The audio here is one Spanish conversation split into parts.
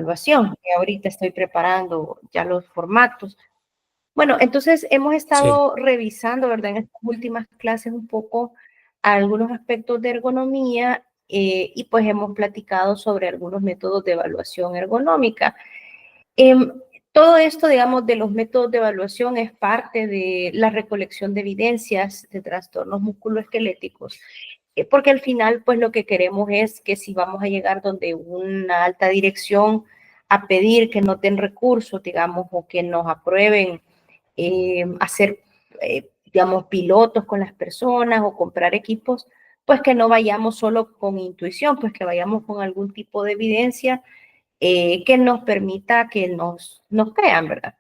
evaluación, que ahorita estoy preparando ya los formatos. Bueno, entonces hemos Sí, estado revisando, ¿verdad? En estas últimas clases un poco algunos aspectos de ergonomía y pues hemos platicado sobre algunos métodos de evaluación ergonómica. Em, Todo esto, digamos, de los métodos de evaluación es parte de la recolección de evidencias de trastornos musculoesqueléticos, porque al final, pues lo que queremos es que si vamos a llegar donde una alta dirección a pedir que nos den recursos, digamos, o que nos aprueben hacer, digamos, pilotos con las personas o comprar equipos, pues que no vayamos solo con intuición, pues que vayamos con algún tipo de evidencia que nos permita que nos crean, ¿verdad?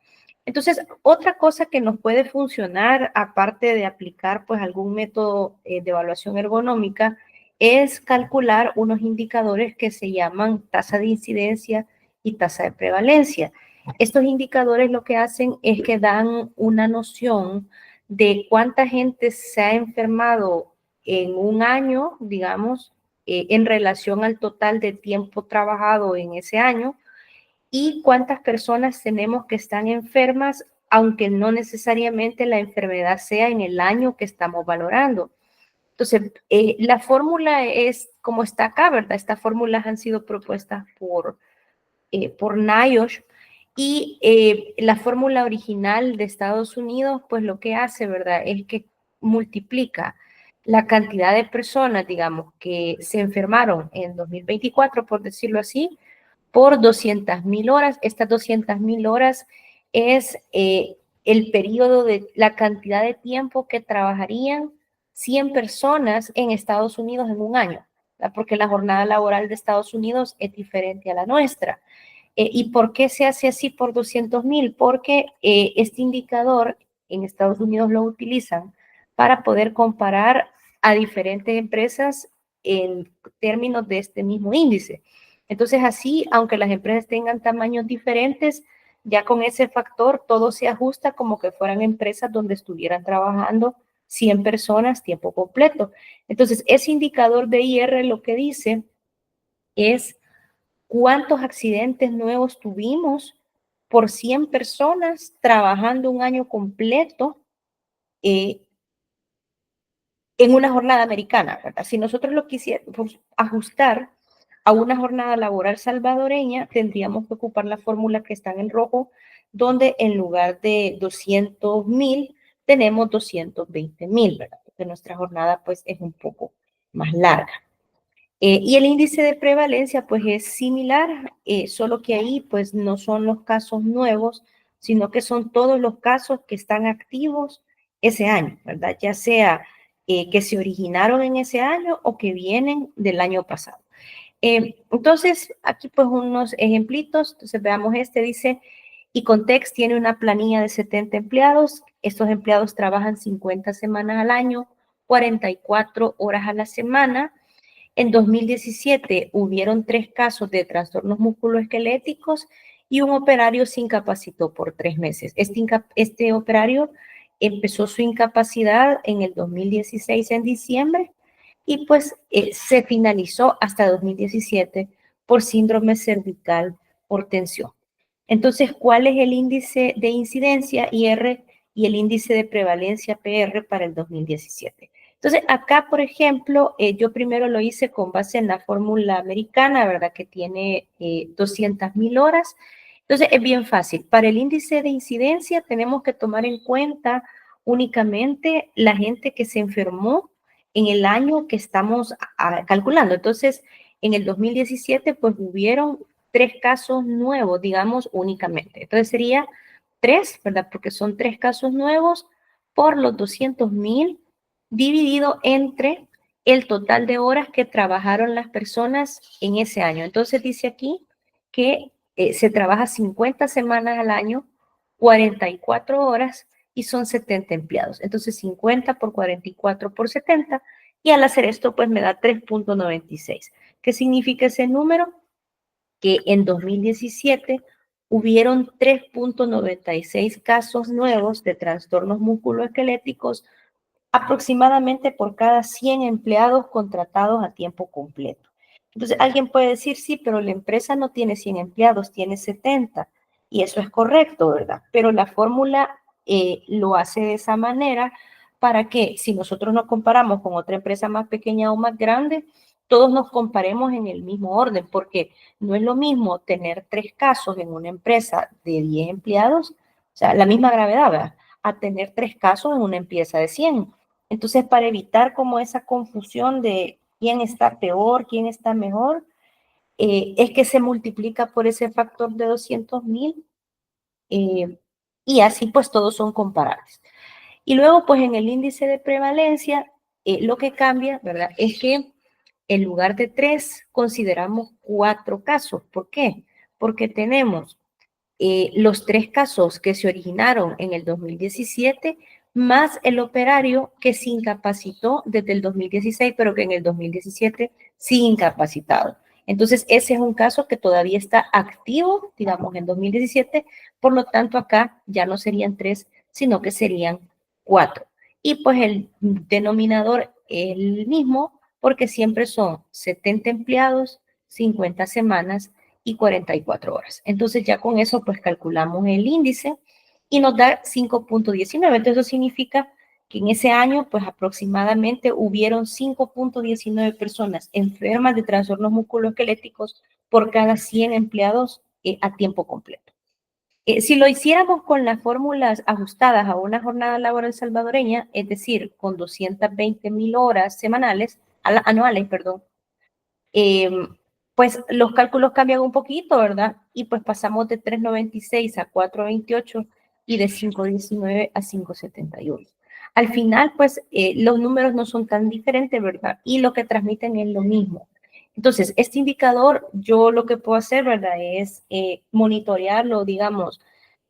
Entonces, otra cosa que nos puede funcionar, aparte de aplicar pues algún método de evaluación ergonómica, es calcular unos indicadores que se llaman tasa de incidencia y tasa de prevalencia. Estos indicadores lo que hacen es que dan una noción de cuánta gente se ha enfermado en un año, digamos, en relación al total de tiempo trabajado en ese año y cuántas personas tenemos que están enfermas, aunque no necesariamente la enfermedad sea en el año que estamos valorando. Entonces, la fórmula es como está acá, ¿verdad? Estas fórmulas han sido propuestas por NIOSH y la fórmula original de Estados Unidos, pues lo que hace, ¿verdad? Es que multiplica la cantidad de personas, digamos, que se enfermaron en 2024, por decirlo así, por 200.000 horas. Estas 200.000 horas es el periodo de la cantidad de tiempo que trabajarían 100 personas en Estados Unidos en un año, ¿verdad? Porque la jornada laboral de Estados Unidos es diferente a la nuestra. ¿Y por qué se hace así por 200.000? Porque este indicador en Estados Unidos lo utilizan para poder comparar a diferentes empresas en términos de este mismo índice. Entonces así, aunque las empresas tengan tamaños diferentes, ya con ese factor todo se ajusta como que fueran empresas donde estuvieran trabajando 100 personas tiempo completo. Entonces ese indicador de IR lo que dice es cuántos accidentes nuevos tuvimos por 100 personas trabajando un año completo eh, en una jornada americana, ¿verdad? Si nosotros lo quisiéramos ajustar a una jornada laboral salvadoreña, tendríamos que ocupar la fórmula que está en rojo, donde en lugar de 200.000 tenemos 220.000, ¿verdad? Porque nuestra jornada pues es un poco más larga. Y el índice de prevalencia pues es similar, solo que ahí pues no son los casos nuevos, sino que son todos los casos que están activos ese año, ¿verdad? Ya sea que se originaron en ese año o que vienen del año pasado. Entonces, aquí pues unos ejemplitos, entonces veamos este, dice, Icontex tiene una planilla de 70 empleados, estos empleados trabajan 50 semanas al año, 44 horas a la semana. En 2017 hubieron 3 casos de trastornos musculoesqueléticos y un operario se incapacitó por 3 meses. Este operario empezó su incapacidad en el 2016 en diciembre y pues se finalizó hasta 2017 por síndrome cervical por tensión. Entonces, ¿cuál es el índice de incidencia IR y el índice de prevalencia PR para el 2017? Entonces, acá, por ejemplo, yo primero lo hice con base en la fórmula americana, ¿verdad? Que tiene 200.000 horas. Entonces, es bien fácil. Para el índice de incidencia tenemos que tomar en cuenta únicamente la gente que se enfermó en el año que estamos calculando. Entonces, en el 2017, pues hubieron 3 casos nuevos, digamos, únicamente. Entonces sería 3, ¿verdad? Porque son 3 casos nuevos por los 200.000 dividido entre el total de horas que trabajaron las personas en ese año. Entonces dice aquí que se trabaja 50 semanas al año, 44 horas y son 70 empleados. Entonces 50 por 44 por 70 y al hacer esto pues me da 3.96. ¿Qué significa ese número? Que en 2017 hubieron 3.96 casos nuevos de trastornos musculoesqueléticos aproximadamente por cada 100 empleados contratados a tiempo completo. Entonces, alguien puede decir, sí, pero la empresa no tiene 100 empleados, tiene 70. Y eso es correcto, ¿verdad? Pero la fórmula lo hace de esa manera para que si nosotros nos comparamos con otra empresa más pequeña o más grande, todos nos comparemos en el mismo orden, porque no es lo mismo tener 3 casos en una empresa de 10 empleados, o sea, la misma gravedad, ¿verdad? A tener 3 casos en una empresa de 100. Entonces, para evitar como esa confusión de quién está peor, quién está mejor, es que se multiplica por ese factor de 200,000 y así pues todos son comparables. Y luego pues en el índice de prevalencia, lo que cambia, ¿verdad? Es que en lugar de 3 consideramos 4 casos. ¿Por qué? Porque tenemos los 3 casos que se originaron en el 2017, más el operario que se incapacitó desde el 2016, pero que en el 2017 sí incapacitado. Entonces, ese es un caso que todavía está activo, digamos, en 2017, por lo tanto, acá ya no serían 3, sino que serían 4. Y pues el denominador es el mismo, porque siempre son 70 empleados, 50 semanas y 44 horas. Entonces ya con eso pues calculamos el índice y nos da 5.19. Entonces eso significa que en ese año pues aproximadamente hubieron 5.19 personas enfermas de trastornos musculoesqueléticos por cada 100 empleados a tiempo completo. Si lo hiciéramos con las fórmulas ajustadas a una jornada laboral salvadoreña, es decir, con 220,000 horas semanales, anuales, perdón, eh, pues los cálculos cambian un poquito, ¿verdad? Y pues pasamos de 3.96 a 4.28 y de 5.19 a 5.71. Al final, pues los números no son tan diferentes, ¿verdad? Y lo que transmiten es lo mismo. Entonces, este indicador, yo lo que puedo hacer, ¿verdad? Es monitorearlo, digamos,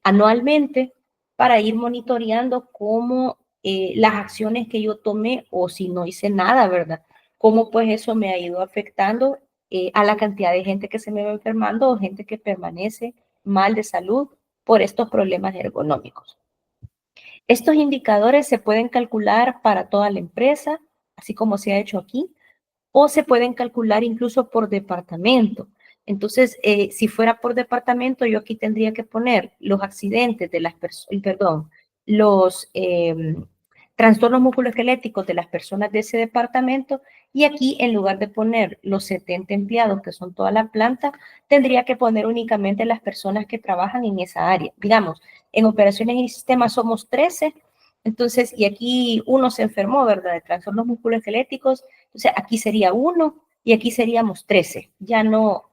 anualmente para ir monitoreando cómo las acciones que yo tomé o si no hice nada, ¿verdad? Cómo pues eso me ha ido afectando a la cantidad de gente que se me va enfermando o gente que permanece mal de salud por estos problemas ergonómicos. Estos indicadores se pueden calcular para toda la empresa, así como se ha hecho aquí, o se pueden calcular incluso por departamento. Entonces, si fuera por departamento, yo aquí tendría que poner los accidentes de las personas, perdón, los trastornos musculoesqueléticos de las personas de ese departamento y aquí en lugar de poner los 70 empleados que son toda la planta, tendría que poner únicamente las personas que trabajan en esa área. Digamos, en operaciones y sistemas somos 13, entonces, y aquí uno se enfermó, ¿verdad? De trastornos musculoesqueléticos, entonces aquí sería 1 y aquí seríamos 13, ya no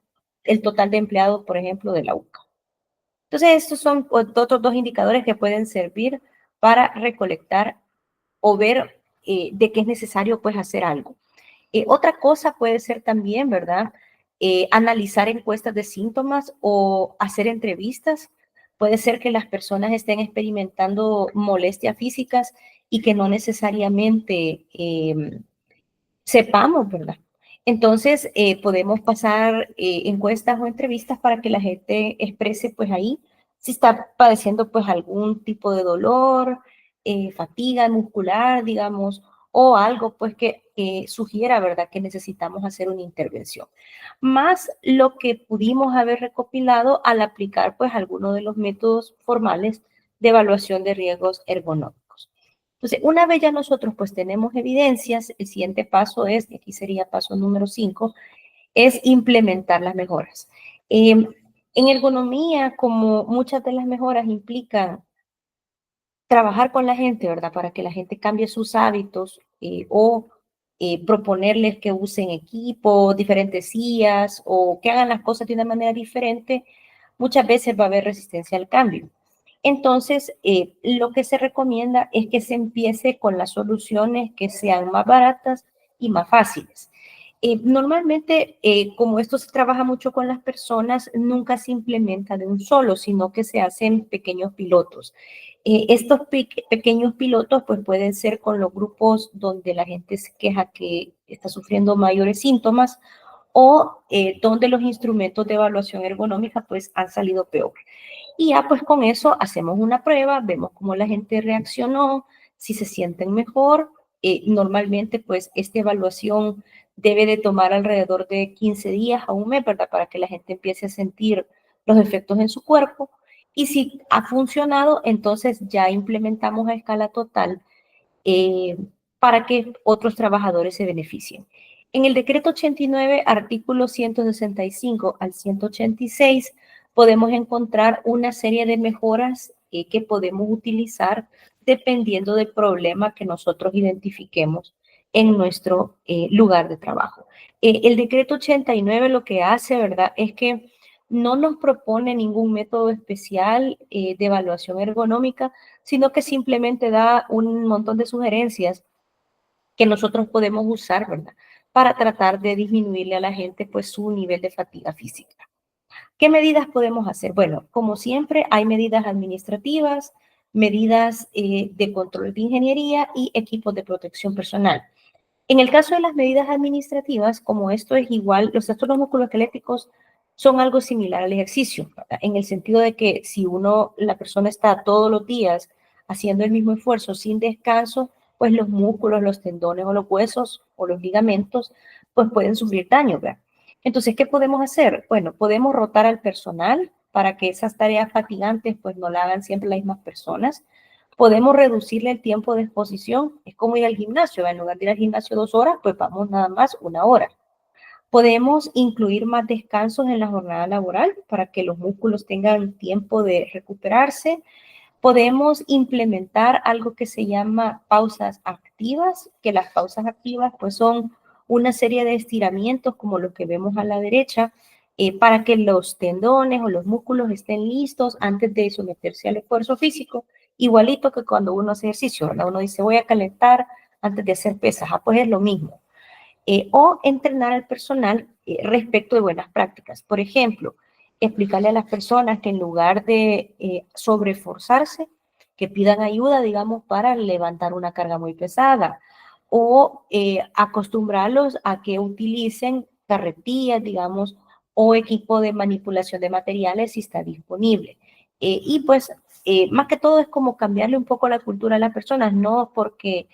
el total de empleados, por ejemplo, de la UCA. Entonces, estos son otros 2 indicadores que pueden servir para recolectar o ver de qué es necesario pues hacer algo. Otra cosa puede ser también, ¿verdad? Analizar encuestas de síntomas o hacer entrevistas. Puede ser que las personas estén experimentando molestias físicas y que no necesariamente sepamos, ¿verdad? Entonces, podemos pasar encuestas o entrevistas para que la gente exprese, pues ahí, si está padeciendo, pues algún tipo de dolor, fatiga muscular, digamos, o algo, pues que sugiera, ¿verdad?, que necesitamos hacer una intervención. Más lo que pudimos haber recopilado al aplicar, pues, algunos de los métodos formales de evaluación de riesgos ergonómicos. Entonces, una vez ya nosotros pues tenemos evidencias, el siguiente paso es, y aquí sería paso número 5, es implementar las mejoras. En ergonomía, como muchas de las mejoras implican trabajar con la gente, ¿verdad? Para que la gente cambie sus hábitos o proponerles que usen equipo, diferentes sillas o que hagan las cosas de una manera diferente, muchas veces va a haber resistencia al cambio. Entonces, lo que se recomienda es que se empiece con las soluciones que sean más baratas y más fáciles. Normalmente, como esto se trabaja mucho con las personas, nunca se implementa de un solo, sino que se hacen pequeños pilotos. Estos pequeños pilotos pues pueden ser con los grupos donde la gente se queja que está sufriendo mayores síntomas o donde los instrumentos de evaluación ergonómica pues han salido peor. Y ya pues con eso hacemos una prueba, vemos cómo la gente reaccionó, si se sienten mejor. Normalmente pues esta evaluación debe de tomar alrededor de 15 días a un mes, ¿verdad? Para que la gente empiece a sentir los efectos en su cuerpo. Y si ha funcionado, entonces ya implementamos a escala total eh, para que otros trabajadores se beneficien. En el decreto 89, artículos 165 al 186, podemos encontrar una serie de mejoras que podemos utilizar dependiendo del problema que nosotros identifiquemos en nuestro lugar de trabajo. El decreto 89 lo que hace, ¿verdad?, es que no nos propone ningún método especial de evaluación ergonómica, sino que simplemente da un montón de sugerencias que nosotros podemos usar, ¿verdad? Para tratar de disminuirle a la gente pues su nivel de fatiga física. ¿Qué medidas podemos hacer? Bueno, como siempre, hay medidas administrativas, medidas de control de ingeniería y equipos de protección personal. En el caso de las medidas administrativas, como esto es igual, los trastornos musculoesqueléticos son algo similar al ejercicio, ¿verdad? En el sentido de que si la persona está todos los días haciendo el mismo esfuerzo sin descanso, pues los músculos, los tendones o los huesos o los ligamentos, pues pueden sufrir daño, ¿verdad? Entonces, ¿qué podemos hacer? Bueno, podemos rotar al personal para que esas tareas fatigantes pues no la hagan siempre las mismas personas. Podemos reducirle el tiempo de exposición, es como ir al gimnasio, en lugar de ir al gimnasio 2 horas, pues vamos nada más 1 hora. Podemos incluir más descansos en la jornada laboral para que los músculos tengan tiempo de recuperarse. Podemos implementar algo que se llama pausas activas, que las pausas activas pues son una serie de estiramientos como los que vemos a la derecha, para que los tendones o los músculos estén listos antes de someterse al esfuerzo físico, igualito que cuando uno hace ejercicio, ¿verdad? Uno dice voy a calentar antes de hacer pesas, pues es lo mismo. O entrenar al personal respecto de buenas prácticas. Por ejemplo, explicarle a las personas que en lugar de sobreforzarse, que pidan ayuda, digamos, para levantar una carga muy pesada, o acostumbrarlos a que utilicen carretillas, digamos, o equipo de manipulación de materiales si está disponible. Y pues, más que todo es como cambiarle un poco la cultura a las personas, no porque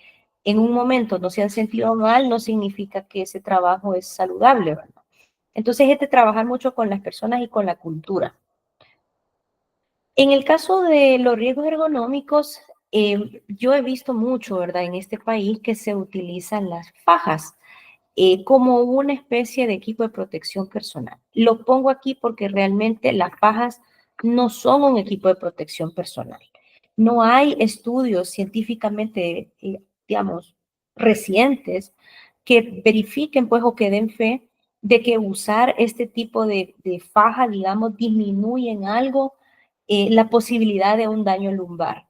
en un momento no se han sentido mal, no significa que ese trabajo es saludable, ¿verdad? Entonces es de trabajar mucho con las personas y con la cultura. En el caso de los riesgos ergonómicos, yo he visto mucho, ¿verdad? En este país que se utilizan las fajas como una especie de equipo de protección personal. Lo pongo aquí porque realmente las fajas no son un equipo de protección personal. No hay estudios científicamente, digamos, recientes que verifiquen, pues, o que den fe de que usar este tipo de faja, digamos, disminuye en algo la posibilidad de un daño lumbar.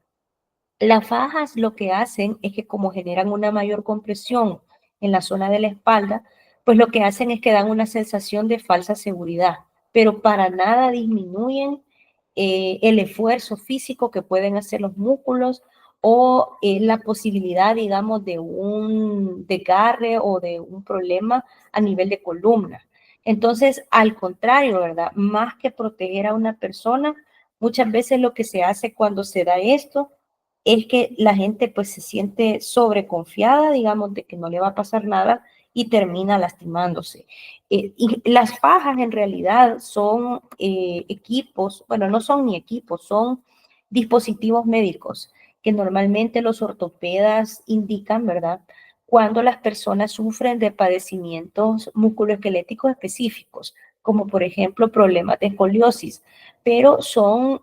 Las fajas lo que hacen es que como generan una mayor compresión en la zona de la espalda, pues lo que hacen es que dan una sensación de falsa seguridad, pero para nada disminuyen el esfuerzo físico que pueden hacer los músculos o la posibilidad, digamos, de un desgarre o de un problema a nivel de columna. Entonces, al contrario, ¿verdad? Más que proteger a una persona, muchas veces lo que se hace cuando se da esto es que la gente pues se siente sobreconfiada, digamos, de que no le va a pasar nada y termina lastimándose. Y las fajas en realidad son equipos, bueno, no son ni equipos, son dispositivos médicos que normalmente los ortopedas indican, ¿verdad? Cuando las personas sufren de padecimientos musculoesqueléticos específicos, como por ejemplo problemas de escoliosis, pero son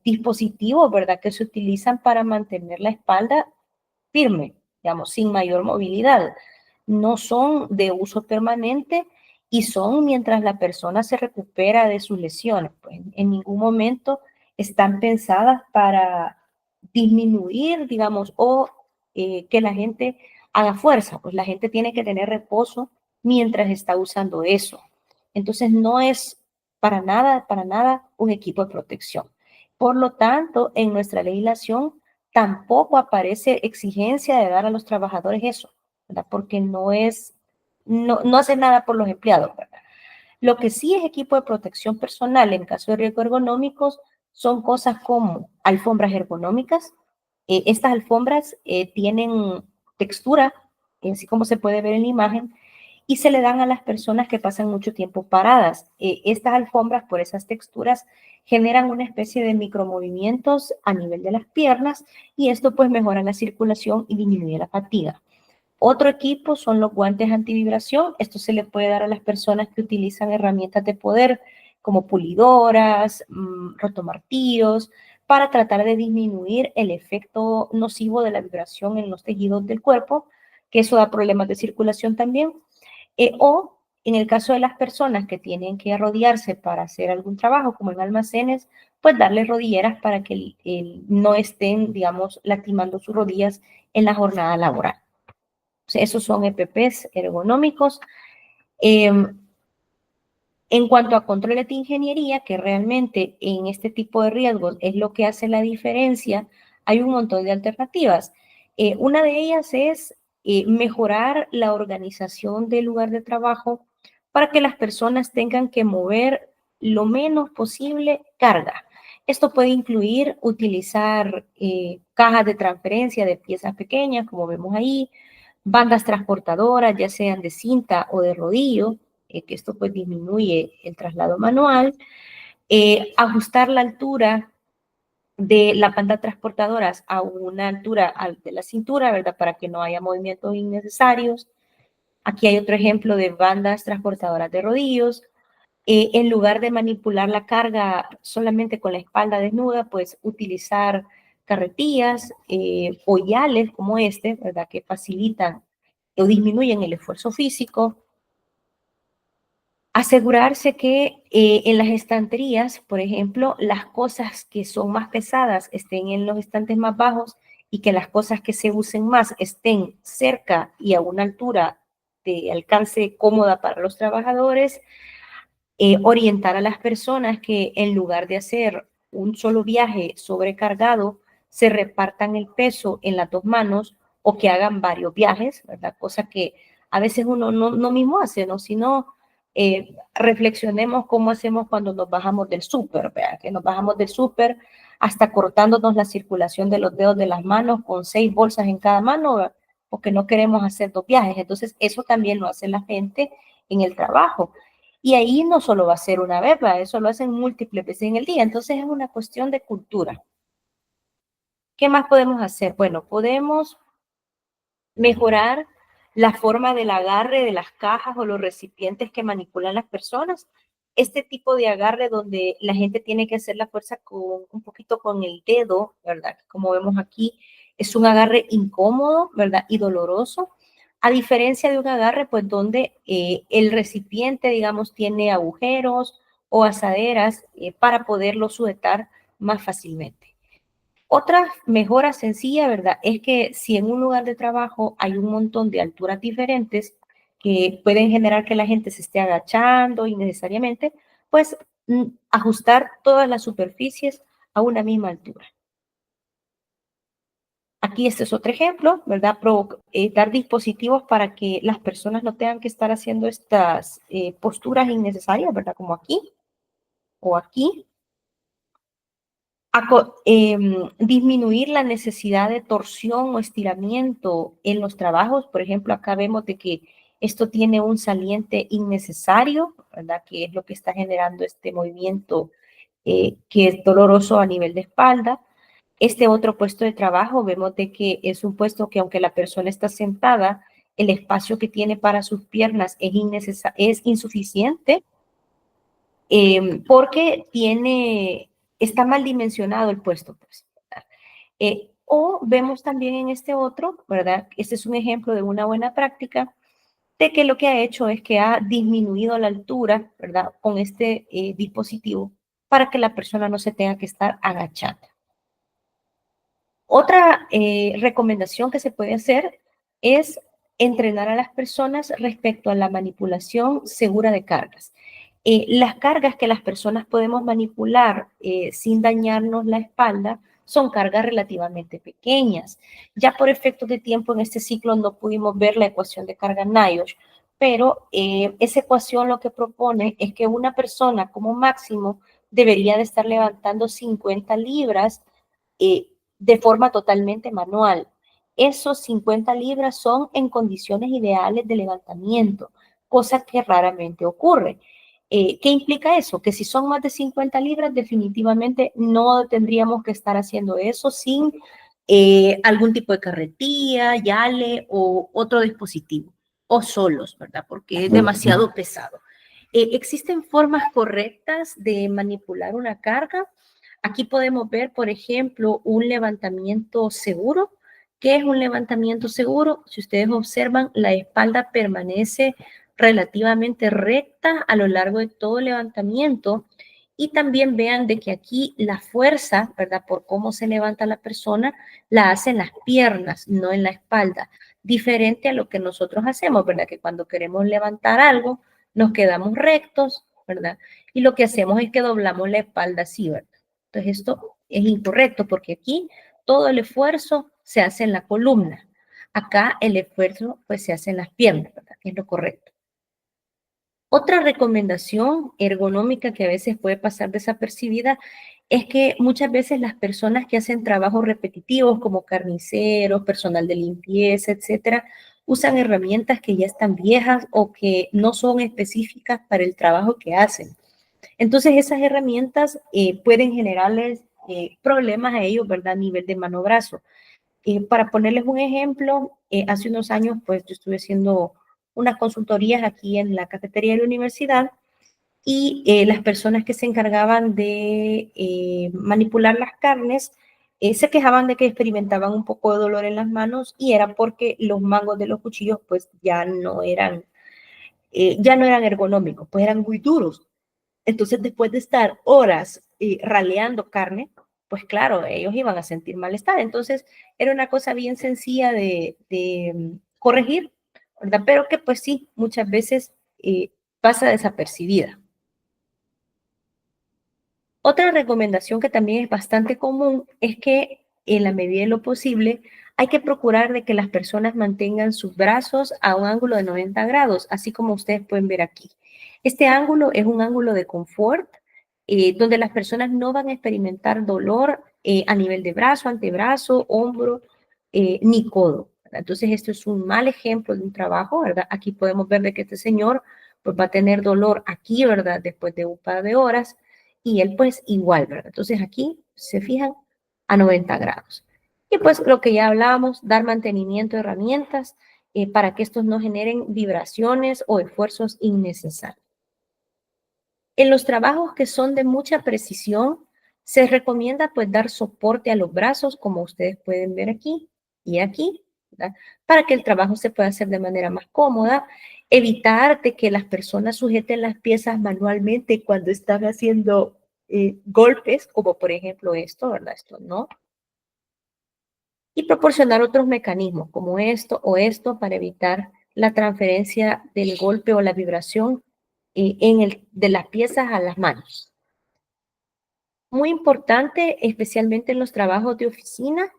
dispositivos, ¿verdad?, que se utilizan para mantener la espalda firme, digamos, sin mayor movilidad. No son de uso permanente y son mientras la persona se recupera de sus lesiones. Pues en ningún momento están pensadas para disminuir, digamos, o que la gente haga fuerza. Pues la gente tiene que tener reposo mientras está usando eso. Entonces no es para nada un equipo de protección. Por lo tanto, en nuestra legislación tampoco aparece exigencia de dar a los trabajadores eso, ¿verdad? Porque no hace nada por los empleados, ¿verdad? Lo que sí es equipo de protección personal en caso de riesgos ergonómicos son cosas como alfombras ergonómicas. Estas alfombras tienen textura, así como se puede ver en la imagen, y se le dan a las personas que pasan mucho tiempo paradas. Estas alfombras, por esas texturas, generan una especie de micromovimientos a nivel de las piernas y esto pues mejora la circulación y disminuye la fatiga. Otro equipo son los guantes antivibración. Esto se le puede dar a las personas que utilizan herramientas de poder como pulidoras, rotomartillos, para tratar de disminuir el efecto nocivo de la vibración en los tejidos del cuerpo, que eso da problemas de circulación también. O en el caso de las personas que tienen que arrodillarse para hacer algún trabajo, como en almacenes, pues darles rodilleras para que no estén, digamos, lastimando sus rodillas en la jornada laboral. O sea, esos son EPPs ergonómicos. En cuanto a controles de ingeniería, que realmente en este tipo de riesgos es lo que hace la diferencia, hay un montón de alternativas. Una de ellas es mejorar la organización del lugar de trabajo para que las personas tengan que mover lo menos posible carga. Esto puede incluir utilizar cajas de transferencia de piezas pequeñas, como vemos ahí, bandas transportadoras, ya sean de cinta o de rodillo, que esto pues disminuye el traslado manual, ajustar la altura de las bandas transportadoras a una altura de la cintura, ¿verdad? Para que no haya movimientos innecesarios. Aquí hay otro ejemplo de bandas transportadoras de rodillos. En lugar de manipular la carga solamente con la espalda desnuda, pues utilizar carretillas o yales como este, ¿verdad? Que facilitan o disminuyen el esfuerzo físico. Asegurarse que en las estanterías, por ejemplo, las cosas que son más pesadas estén en los estantes más bajos y que las cosas que se usen más estén cerca y a una altura de alcance cómoda para los trabajadores. Orientar a las personas que en lugar de hacer un solo viaje sobrecargado, se repartan el peso en las dos manos o que hagan varios viajes, ¿verdad? Cosa que a veces uno no mismo hace, ¿no? Sino reflexionemos cómo hacemos cuando nos bajamos del súper, ¿verdad? Que nos bajamos del súper hasta cortándonos la circulación de los dedos de las manos con 6 bolsas en cada mano, ¿verdad? Porque no queremos hacer 2 viajes. Entonces, eso también lo hace la gente en el trabajo. Y ahí no solo va a ser una vez, ¿verdad? Eso lo hacen múltiples veces en el día. Entonces es una cuestión de cultura. ¿Qué más podemos hacer? Bueno, podemos mejorar la forma del agarre de las cajas o los recipientes que manipulan las personas. Este tipo de agarre donde la gente tiene que hacer la fuerza con un poquito con el dedo, ¿verdad? Como vemos aquí, es un agarre incómodo, ¿verdad? Y doloroso. A diferencia de un agarre, pues donde el recipiente, digamos, tiene agujeros o asaderas para poderlo sujetar más fácilmente. Otra mejora sencilla, ¿verdad? Es que si en un lugar de trabajo hay un montón de alturas diferentes que pueden generar que la gente se esté agachando innecesariamente, pues ajustar todas las superficies a una misma altura. Aquí este es otro ejemplo, ¿verdad? Dar dispositivos para que las personas no tengan que estar haciendo estas posturas innecesarias, ¿verdad? Como aquí o aquí. Disminuir la necesidad de torsión o estiramiento en los trabajos. Por ejemplo, acá vemos de que esto tiene un saliente innecesario, ¿verdad? Que es lo que está generando este movimiento que es doloroso a nivel de espalda. Este otro puesto de trabajo, vemos de que es un puesto que aunque la persona está sentada, el espacio que tiene para sus piernas es insuficiente porque está mal dimensionado el puesto. Pues, o vemos también en este otro, ¿verdad? Este es un ejemplo de una buena práctica de que lo que ha hecho es que ha disminuido la altura, ¿verdad? Con este dispositivo para que la persona no se tenga que estar agachando. Otra recomendación que se puede hacer es entrenar a las personas respecto a la manipulación segura de cargas. Las cargas que las personas podemos manipular sin dañarnos la espalda son cargas relativamente pequeñas. Ya por efectos de tiempo en este ciclo no pudimos ver la ecuación de carga NIOSH, pero esa ecuación lo que propone es que una persona como máximo debería de estar levantando 50 libras de forma totalmente manual. Esos 50 libras son en condiciones ideales de levantamiento, cosa que raramente ocurre. ¿Qué implica eso? Que si son más de 50 libras, definitivamente no tendríamos que estar haciendo eso sin algún tipo de carretilla, yale o otro dispositivo, o solos, ¿verdad? Porque es demasiado pesado. ¿Existen formas correctas de manipular una carga? Aquí podemos ver, por ejemplo, un levantamiento seguro. ¿Qué es un levantamiento seguro? Si ustedes observan, la espalda permanece relativamente recta a lo largo de todo el levantamiento y también vean de que aquí la fuerza, ¿verdad? Por cómo se levanta la persona, la hacen las piernas, no en la espalda. Diferente a lo que nosotros hacemos, ¿verdad? Que cuando queremos levantar algo, nos quedamos rectos, ¿verdad? Y lo que hacemos es que doblamos la espalda así, ¿verdad? Entonces esto es incorrecto porque aquí todo el esfuerzo se hace en la columna. Acá el esfuerzo pues se hace en las piernas, ¿verdad? Que es lo correcto. Otra recomendación ergonómica que a veces puede pasar desapercibida es que muchas veces las personas que hacen trabajos repetitivos como carniceros, personal de limpieza, etcétera, usan herramientas que ya están viejas o que no son específicas para el trabajo que hacen. Entonces esas herramientas pueden generarles problemas a ellos, ¿verdad? A nivel de mano-brazo. Para ponerles un ejemplo, hace unos años, pues yo estuve haciendo unas consultorías aquí en la cafetería de la universidad y las personas que se encargaban de manipular las carnes se quejaban de que experimentaban un poco de dolor en las manos y era porque los mangos de los cuchillos pues ya no eran ergonómicos, pues eran muy duros. Entonces, después de estar horas raleando carne, pues claro, ellos iban a sentir malestar. Entonces, era una cosa bien sencilla de corregir, ¿verdad? Pero que pues sí, muchas veces pasa desapercibida. Otra recomendación que también es bastante común es que en la medida de lo posible hay que procurar de que las personas mantengan sus brazos a un ángulo de 90 grados, así como ustedes pueden ver aquí. Este ángulo es un ángulo de confort donde las personas no van a experimentar dolor a nivel de brazo, antebrazo, hombro, ni codo. ¿Verdad? Entonces, esto es un mal ejemplo de un trabajo, ¿verdad? Aquí podemos ver de que este señor pues, va a tener dolor aquí, ¿verdad? Después de un par de horas y él pues igual, ¿verdad? Entonces aquí se fijan a 90 grados. Y pues lo que ya hablábamos, dar mantenimiento de herramientas para que estos no generen vibraciones o esfuerzos innecesarios. En los trabajos que son de mucha precisión, se recomienda pues dar soporte a los brazos, como ustedes pueden ver aquí y aquí, ¿verdad? Para que el trabajo se pueda hacer de manera más cómoda, evitar de que las personas sujeten las piezas manualmente cuando están haciendo golpes, como por ejemplo esto, ¿verdad? Esto no. Y proporcionar otros mecanismos como esto o esto para evitar la transferencia del golpe o la vibración de las piezas a las manos. Muy importante, especialmente en los trabajos de oficina,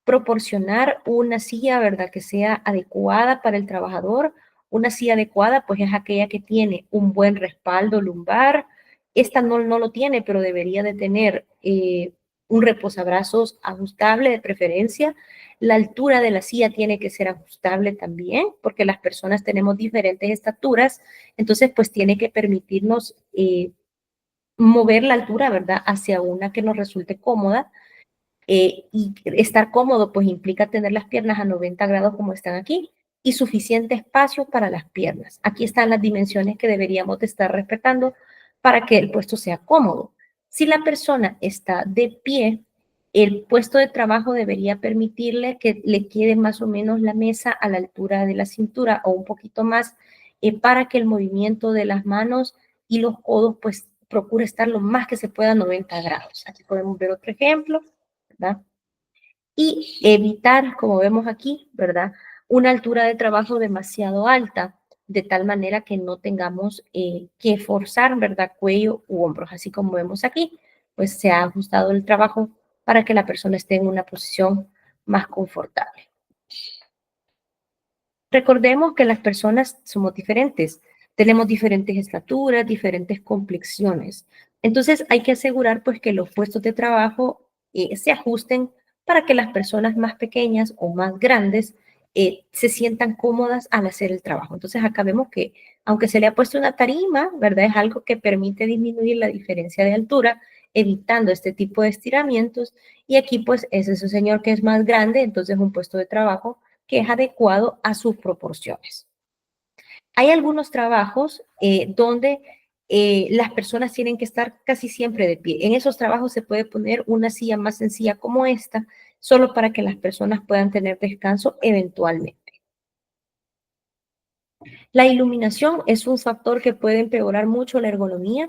proporcionar una silla, ¿verdad? Que sea adecuada para el trabajador. Una silla adecuada, pues es aquella que tiene un buen respaldo lumbar. Esta no lo tiene, pero debería de tener un reposabrazos ajustable de preferencia. La altura de la silla tiene que ser ajustable también, porque las personas tenemos diferentes estaturas. Entonces, pues tiene que permitirnos mover la altura, ¿verdad? Hacia una que nos resulte cómoda. Y estar cómodo, pues implica tener las piernas a 90 grados como están aquí y suficiente espacio para las piernas. Aquí están las dimensiones que deberíamos de estar respetando para que el puesto sea cómodo. Si la persona está de pie, el puesto de trabajo debería permitirle que le quede más o menos la mesa a la altura de la cintura o un poquito más para que el movimiento de las manos y los codos pues procure estar lo más que se pueda a 90 grados. Aquí podemos ver otro ejemplo, ¿verdad? Y evitar, como vemos aquí, ¿verdad? Una altura de trabajo demasiado alta, de tal manera que no tengamos que forzar, ¿verdad? Cuello u hombros, así como vemos aquí, pues se ha ajustado el trabajo para que la persona esté en una posición más confortable. Recordemos que las personas somos diferentes, tenemos diferentes estaturas, diferentes complexiones. Entonces hay que asegurar pues que los puestos de trabajo se ajusten para que las personas más pequeñas o más grandes se sientan cómodas al hacer el trabajo. Entonces acá vemos que aunque se le ha puesto una tarima, ¿verdad? Es algo que permite disminuir la diferencia de altura, evitando este tipo de estiramientos. Y aquí pues es ese señor que es más grande, entonces un puesto de trabajo que es adecuado a sus proporciones. Hay algunos trabajos donde las personas tienen que estar casi siempre de pie. En esos trabajos se puede poner una silla más sencilla como esta, solo para que las personas puedan tener descanso eventualmente. La iluminación es un factor que puede empeorar mucho la ergonomía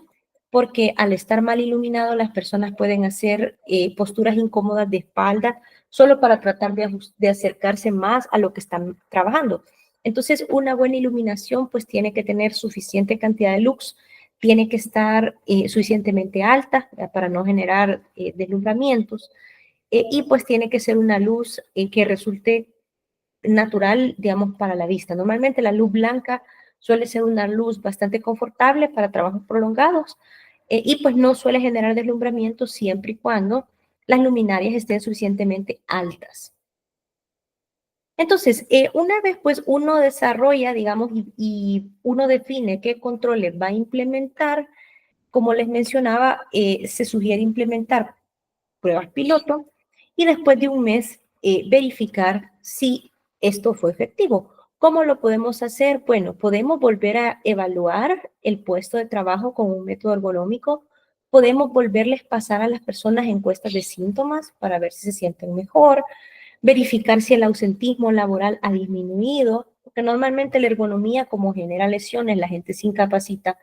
porque al estar mal iluminado las personas pueden hacer posturas incómodas de espalda solo para tratar de acercarse más a lo que están trabajando. Entonces, una buena iluminación pues tiene que tener suficiente cantidad de lux, tiene que estar suficientemente alta para no generar deslumbramientos y pues tiene que ser una luz que resulte natural, digamos, para la vista. Normalmente la luz blanca suele ser una luz bastante confortable para trabajos prolongados y pues no suele generar deslumbramiento siempre y cuando las luminarias estén suficientemente altas. Entonces, una vez pues uno desarrolla, digamos, y uno define qué controles va a implementar, como les mencionaba, se sugiere implementar pruebas piloto y después de un mes verificar si esto fue efectivo. ¿Cómo lo podemos hacer? Bueno, podemos volver a evaluar el puesto de trabajo con un método ergonómico. Podemos volverles pasar a las personas encuestas de síntomas para ver si se sienten mejor, verificar si el ausentismo laboral ha disminuido, porque normalmente la ergonomía, como genera lesiones, la gente se incapacita.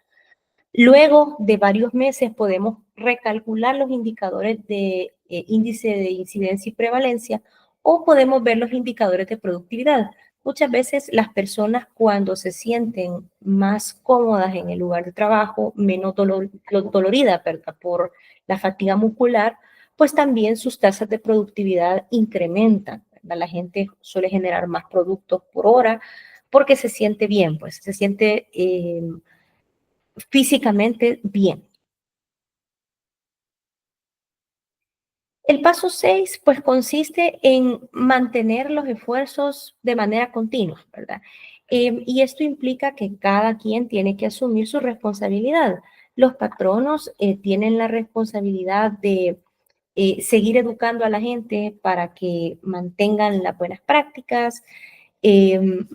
Luego de varios meses podemos recalcular los indicadores de índice de incidencia y prevalencia o podemos ver los indicadores de productividad. Muchas veces las personas cuando se sienten más cómodas en el lugar de trabajo, menos doloridas, ¿verdad? Por la fatiga muscular, pues también sus tasas de productividad incrementan, ¿verdad? La gente suele generar más productos por hora porque se siente bien, pues se siente físicamente bien. El paso 6, pues consiste en mantener los esfuerzos de manera continua, ¿verdad? Y esto implica que cada quien tiene que asumir su responsabilidad. Los patronos tienen la responsabilidad de seguir educando a la gente para que mantengan las buenas prácticas,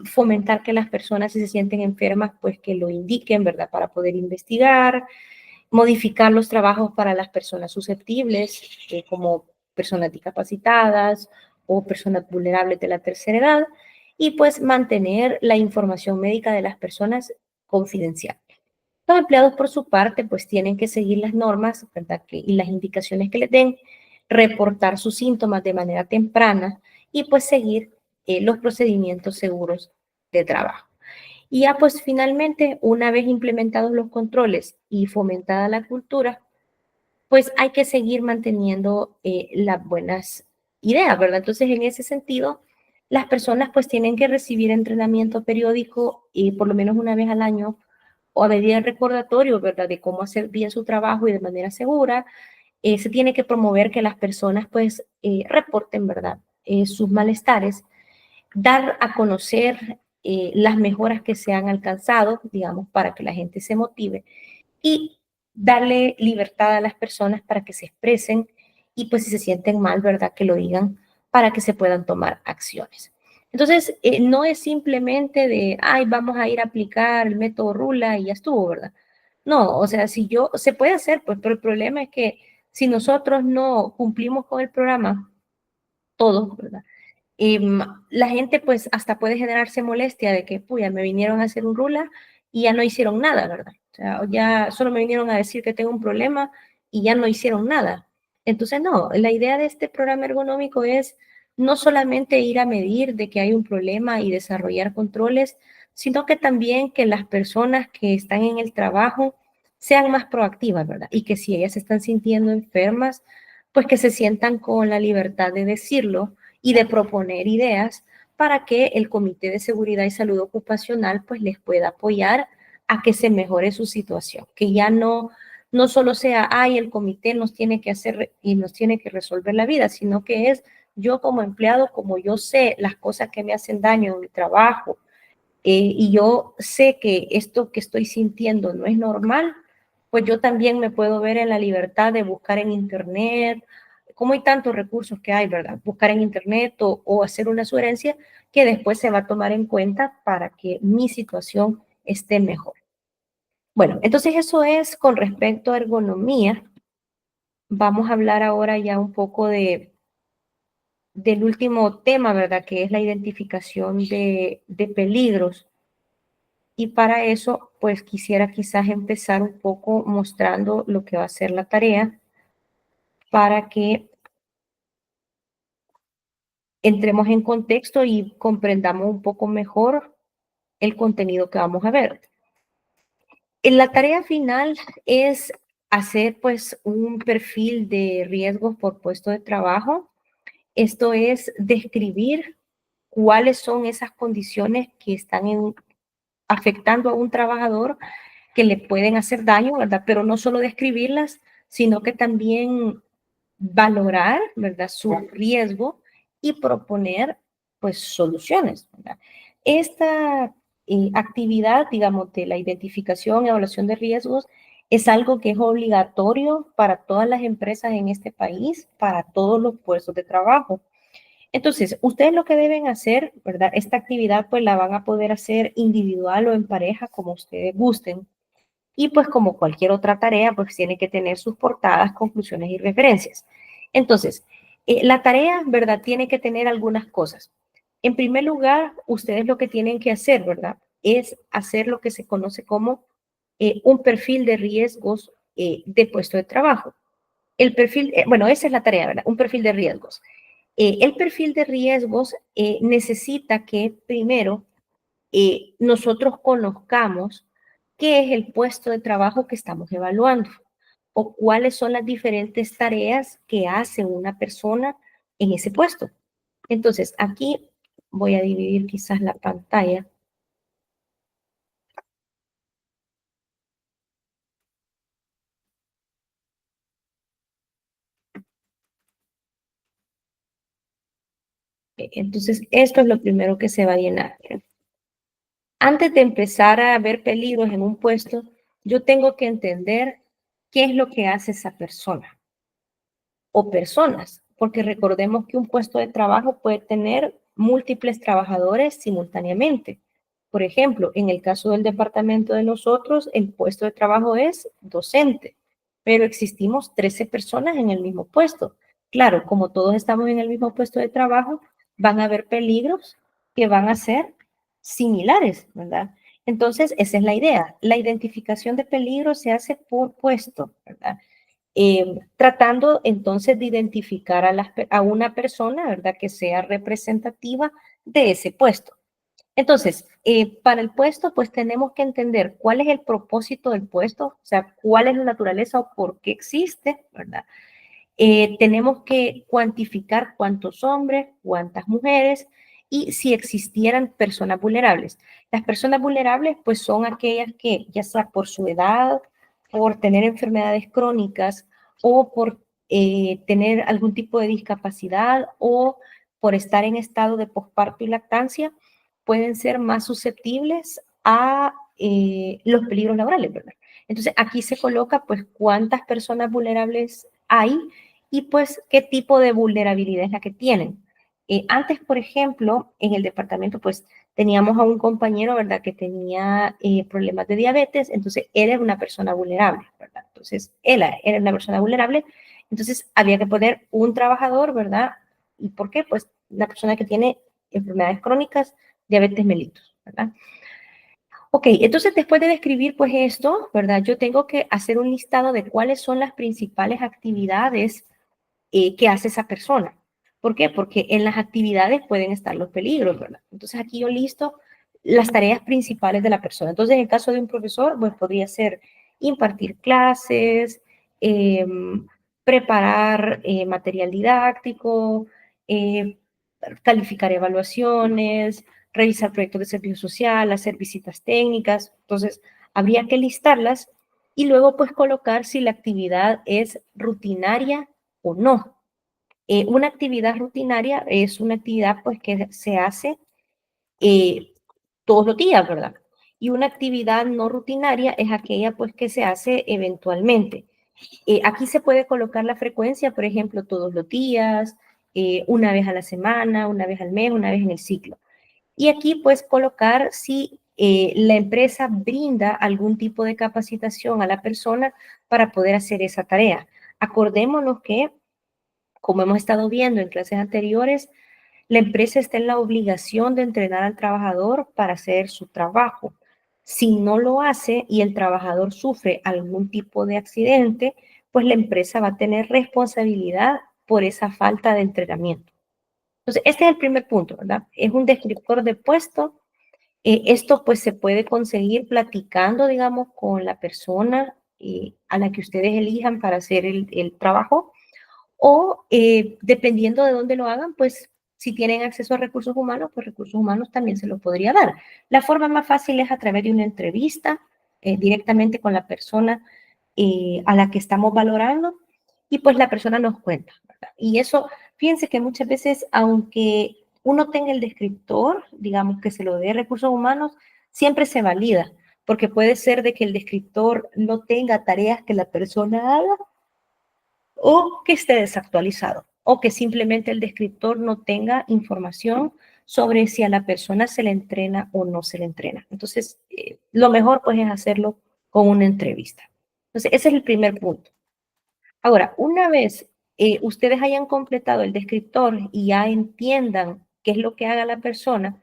fomentar que las personas si se sienten enfermas, pues que lo indiquen, ¿verdad? Para poder investigar, modificar los trabajos para las personas susceptibles, como personas discapacitadas o personas vulnerables de la tercera edad, y pues mantener la información médica de las personas confidencial. Los empleados, por su parte, pues tienen que seguir las normas, ¿verdad? Y las indicaciones que les den, reportar sus síntomas de manera temprana y pues seguir los procedimientos seguros de trabajo. Y ya pues finalmente, una vez implementados los controles y fomentada la cultura, pues hay que seguir manteniendo las buenas ideas, ¿verdad? Entonces, en ese sentido, las personas pues tienen que recibir entrenamiento periódico y por lo menos una vez al año o a medida de recordatorio, ¿verdad? De cómo hacer bien su trabajo y de manera segura. Se tiene que promover que las personas pues reporten, ¿verdad? Sus malestares, dar a conocer las mejoras que se han alcanzado, digamos, para que la gente se motive y darle libertad a las personas para que se expresen y pues si se sienten mal, ¿verdad? Que lo digan para que se puedan tomar acciones. Entonces, no es simplemente de, ay, vamos a ir a aplicar el método Rula y ya estuvo, ¿verdad? No, o sea, si yo, se puede hacer, pues, pero el problema es que si nosotros no cumplimos con el programa, todos, ¿verdad? La gente pues hasta puede generarse molestia de que, puya, me vinieron a hacer un rula y ya no hicieron nada, ¿verdad? O sea, ya solo me vinieron a decir que tengo un problema y ya no hicieron nada. Entonces, no, la idea de este programa ergonómico es no solamente ir a medir de que hay un problema y desarrollar controles, sino que también que las personas que están en el trabajo sean más proactivas, ¿verdad? Y que si ellas se están sintiendo enfermas, pues que se sientan con la libertad de decirlo y de proponer ideas para que el Comité de Seguridad y Salud Ocupacional pues les pueda apoyar a que se mejore su situación, que ya no solo sea, ay, el comité nos tiene que hacer y nos tiene que resolver la vida, sino que es yo como empleado, como yo sé las cosas que me hacen daño en mi trabajo, y yo sé que esto que estoy sintiendo no es normal, pues yo también me puedo ver en la libertad de buscar en Internet, como hay tantos recursos que hay, ¿verdad? Buscar en Internet o hacer una sugerencia que después se va a tomar en cuenta para que mi situación esté mejor. Bueno, entonces eso es con respecto a ergonomía. Vamos a hablar ahora ya un poco del último tema, ¿verdad? Que es la identificación de peligros. Y para eso, pues quisiera quizás empezar un poco mostrando lo que va a ser la tarea para que entremos en contexto y comprendamos un poco mejor el contenido que vamos a ver. En la tarea final es hacer pues un perfil de riesgos por puesto de trabajo. Esto es describir cuáles son esas condiciones que están afectando a un trabajador que le pueden hacer daño, ¿verdad? Pero no solo describirlas, sino que también valorar, ¿verdad? Su riesgo y proponer, pues, soluciones, ¿verdad? Esta actividad, digamos, de la identificación y evaluación de riesgos es algo que es obligatorio para todas las empresas en este país, para todos los puestos de trabajo. Entonces, ustedes lo que deben hacer, ¿verdad? Esta actividad pues la van a poder hacer individual o en pareja, como ustedes gusten. Y pues como cualquier otra tarea, pues tiene que tener sus portadas, conclusiones y referencias. Entonces, la tarea, ¿verdad? Tiene que tener algunas cosas. En primer lugar, ustedes lo que tienen que hacer, ¿verdad? Es hacer lo que se conoce como un perfil de riesgos de puesto de trabajo. El perfil, bueno, esa es la tarea, ¿verdad? Un perfil de riesgos. El perfil de riesgos necesita que primero nosotros conozcamos qué es el puesto de trabajo que estamos evaluando o cuáles son las diferentes tareas que hace una persona en ese puesto. Entonces, aquí voy a dividir quizás la pantalla. Entonces, esto es lo primero que se va a llenar. Antes de empezar a ver peligros en un puesto, yo tengo que entender qué es lo que hace esa persona o personas, porque recordemos que un puesto de trabajo puede tener múltiples trabajadores simultáneamente. Por ejemplo, en el caso del departamento de nosotros, el puesto de trabajo es docente, pero existimos 13 personas en el mismo puesto. Claro, como todos estamos en el mismo puesto de trabajo, van a haber peligros que van a ser similares, ¿verdad? Entonces, esa es la idea. La identificación de peligros se hace por puesto, ¿verdad? Tratando entonces de identificar a una persona, ¿verdad?, que sea representativa de ese puesto. Entonces, para el puesto, pues tenemos que entender cuál es el propósito del puesto, o sea, cuál es la naturaleza o por qué existe, ¿verdad? Tenemos que cuantificar cuántos hombres, cuántas mujeres y si existieran personas vulnerables. Las personas vulnerables pues son aquellas que ya sea por su edad, por tener enfermedades crónicas o por tener algún tipo de discapacidad o por estar en estado de posparto y lactancia, pueden ser más susceptibles a los peligros laborales, ¿verdad? Entonces aquí se coloca pues cuántas personas vulnerables hay y pues qué tipo de vulnerabilidad es la que tienen. Antes, por ejemplo, en el departamento, pues teníamos a un compañero, ¿verdad?, que tenía problemas de diabetes, entonces él era una persona vulnerable, ¿verdad? Entonces, él era una persona vulnerable, entonces había que poner un trabajador, ¿verdad? ¿Y por qué? Pues una persona que tiene enfermedades crónicas, diabetes mellitus, ¿verdad? Ok, entonces después de describir pues esto, ¿verdad? Yo tengo que hacer un listado de cuáles son las principales actividades que hace esa persona. ¿Por qué? Porque en las actividades pueden estar los peligros, ¿verdad? Entonces aquí yo listo las tareas principales de la persona. Entonces en el caso de un profesor, pues podría ser impartir clases, eh, preparar material didáctico, eh, calificar evaluaciones, revisar proyectos de servicio social, hacer visitas técnicas. Entonces habría que listarlas y luego pues colocar si la actividad es rutinaria o no. Una actividad rutinaria es una actividad pues que se hace eh, todos los días, ¿verdad? Y una actividad no rutinaria es aquella pues que se hace eventualmente. Aquí se puede colocar la frecuencia, por ejemplo, todos los días, una vez a la semana, una vez al mes, una vez en el ciclo. Y aquí puedes colocar si la empresa brinda algún tipo de capacitación a la persona para poder hacer esa tarea. Acordémonos que, como hemos estado viendo en clases anteriores, la empresa está en la obligación de entrenar al trabajador para hacer su trabajo. Si no lo hace y el trabajador sufre algún tipo de accidente, pues la empresa va a tener responsabilidad por esa falta de entrenamiento. Entonces, este es el primer punto, ¿verdad? Es un descriptor de puesto. Esto pues se puede conseguir platicando, digamos, con la persona a la que ustedes elijan para hacer el trabajo o dependiendo de dónde lo hagan, pues si tienen acceso a recursos humanos, pues recursos humanos también se lo podría dar. La forma más fácil es a través de una entrevista directamente con la persona a la que estamos valorando y pues la persona nos cuenta, ¿verdad? Y eso, fíjense que muchas veces, aunque uno tenga el descriptor, digamos que se lo dé recursos humanos, siempre se valida, porque puede ser de que el descriptor no tenga tareas que la persona haga o que esté desactualizado o que simplemente el descriptor no tenga información sobre si a la persona se le entrena o no se le entrena. Entonces, lo mejor pues es hacerlo con una entrevista. Entonces, ese es el primer punto. Ahora, una vez ustedes hayan completado el descriptor y ya entiendan qué es lo que haga la persona,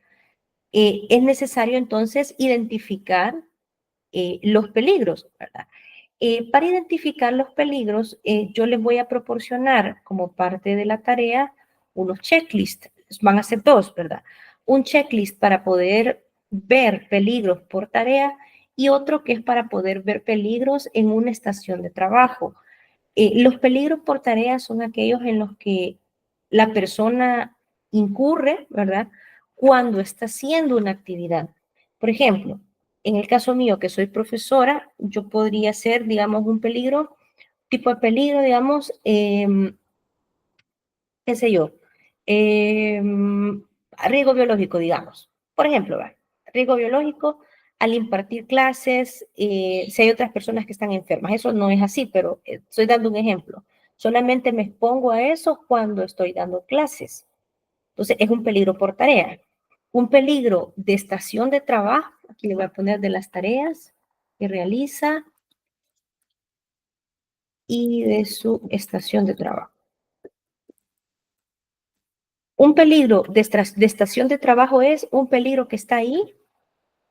es necesario entonces identificar los peligros, ¿verdad? Para identificar los peligros, yo les voy a proporcionar como parte de la tarea unos checklists. Van a ser dos, ¿verdad? Un checklist para poder ver peligros por tarea y otro que es para poder ver peligros en una estación de trabajo. Los peligros por tarea son aquellos en los que la persona incurre, ¿verdad? Cuando está haciendo una actividad. Por ejemplo, en el caso mío, que soy profesora, yo podría ser, digamos, un peligro, tipo de peligro, digamos, qué sé yo, eh, riesgo biológico, digamos. Por ejemplo, ¿va? Riesgo biológico al impartir clases, si hay otras personas que están enfermas. Eso no es así, pero estoy dando un ejemplo. Solamente me expongo a eso cuando estoy dando clases. Entonces, es un peligro por tarea. Un peligro de estación de trabajo, aquí le voy a poner de las tareas que realiza y de su estación de trabajo. Un peligro de estación de trabajo es un peligro que está ahí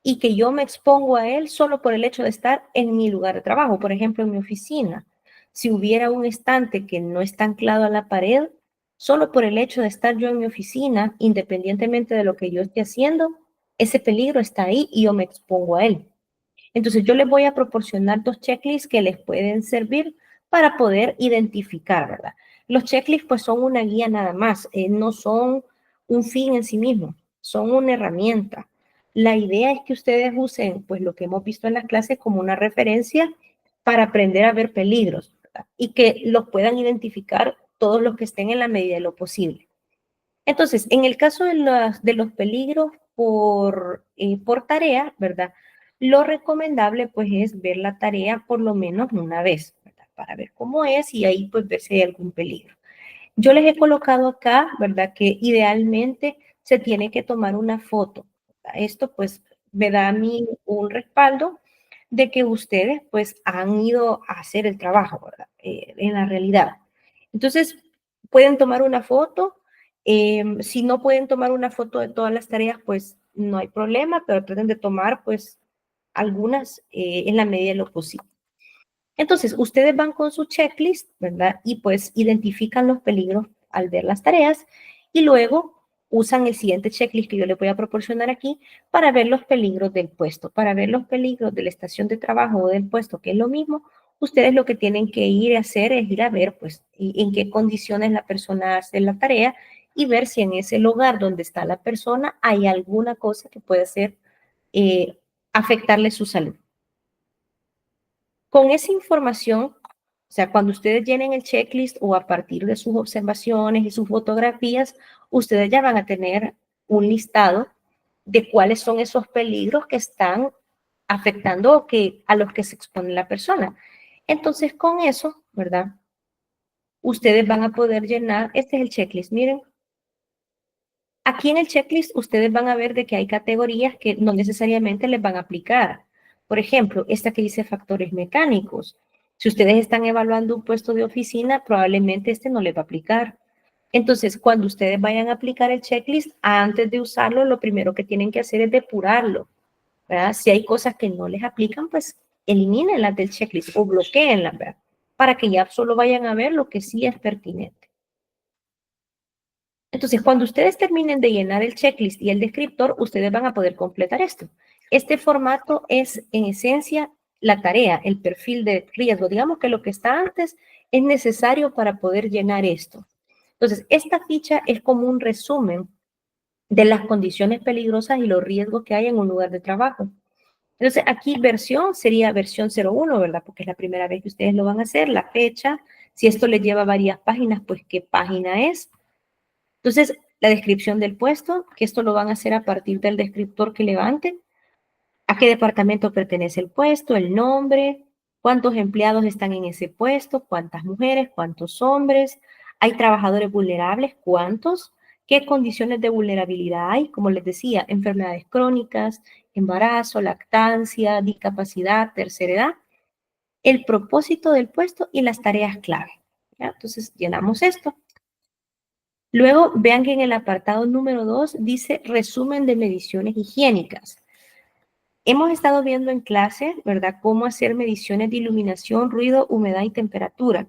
y que yo me expongo a él solo por el hecho de estar en mi lugar de trabajo, por ejemplo, en mi oficina. Si hubiera un estante que no está anclado a la pared, solo por el hecho de estar yo en mi oficina, independientemente de lo que yo esté haciendo, ese peligro está ahí y yo me expongo a él. Entonces yo les voy a proporcionar dos checklists que les pueden servir para poder identificar, ¿verdad? Los checklists pues son una guía nada más, no son un fin en sí mismo, son una herramienta. La idea es que ustedes usen pues lo que hemos visto en las clases como una referencia para aprender a ver peligros, ¿verdad? Y que los puedan identificar todos los que estén en la medida de lo posible. Entonces, en el caso de los peligros por tarea, ¿verdad? Lo recomendable pues es ver la tarea por lo menos una vez, ¿verdad? Para ver cómo es y ahí pues ver si hay algún peligro. Yo les he colocado acá, ¿verdad? Que idealmente se tiene que tomar una foto. ¿Verdad? Esto pues me da a mí un respaldo de que ustedes pues han ido a hacer el trabajo, ¿verdad? En la realidad. Entonces, pueden tomar una foto. Si no pueden tomar una foto de todas las tareas, pues no hay problema, pero traten de tomar pues algunas en la medida de lo posible. Entonces, ustedes van con su checklist, ¿verdad? Y pues identifican los peligros al ver las tareas y luego usan el siguiente checklist que yo les voy a proporcionar aquí para ver los peligros del puesto, para ver los peligros de la estación de trabajo o del puesto, que es lo mismo. Ustedes lo que tienen que ir a hacer es ir a ver, pues, en qué condiciones la persona hace la tarea y ver si en ese lugar donde está la persona hay alguna cosa que puede ser afectarle su salud. Con esa información sea, cuando ustedes llenen el checklist o a partir de sus observaciones y sus fotografías, ustedes ya van a tener un listado de cuáles son esos peligros que están afectando o a los que se expone la persona. Entonces, con eso, ¿verdad? Ustedes van a poder llenar, este es el checklist, miren. Aquí en el checklist ustedes van a ver de que hay categorías que no necesariamente les van a aplicar. Por ejemplo, esta que dice factores mecánicos. Si ustedes están evaluando un puesto de oficina, probablemente este no les va a aplicar. Entonces, cuando ustedes vayan a aplicar el checklist, antes de usarlo, lo primero que tienen que hacer es depurarlo, ¿verdad? Si hay cosas que no les aplican, pues elimínenlas del checklist o bloqueenlas, ¿verdad? Para que ya solo vayan a ver lo que sí es pertinente. Entonces, cuando ustedes terminen de llenar el checklist y el descriptor, ustedes van a poder completar esto. Este formato es, en esencia, la tarea, el perfil de riesgo. Digamos que lo que está antes es necesario para poder llenar esto. Entonces, esta ficha es como un resumen de las condiciones peligrosas y los riesgos que hay en un lugar de trabajo. Entonces, aquí versión sería versión 01, ¿verdad? Porque es la primera vez que ustedes lo van a hacer, la fecha. Si esto les lleva varias páginas, pues qué página es. Entonces, la descripción del puesto, que esto lo van a hacer a partir del descriptor que levanten, a qué departamento pertenece el puesto, el nombre, cuántos empleados están en ese puesto, cuántas mujeres, cuántos hombres, hay trabajadores vulnerables, cuántos, qué condiciones de vulnerabilidad hay, como les decía, enfermedades crónicas, embarazo, lactancia, discapacidad, tercera edad, el propósito del puesto y las tareas clave. ¿Ya? Entonces, llenamos esto. Luego, vean que en el apartado número 2 dice resumen de mediciones higiénicas. Hemos estado viendo en clase, ¿verdad?, cómo hacer mediciones de iluminación, ruido, humedad y temperatura.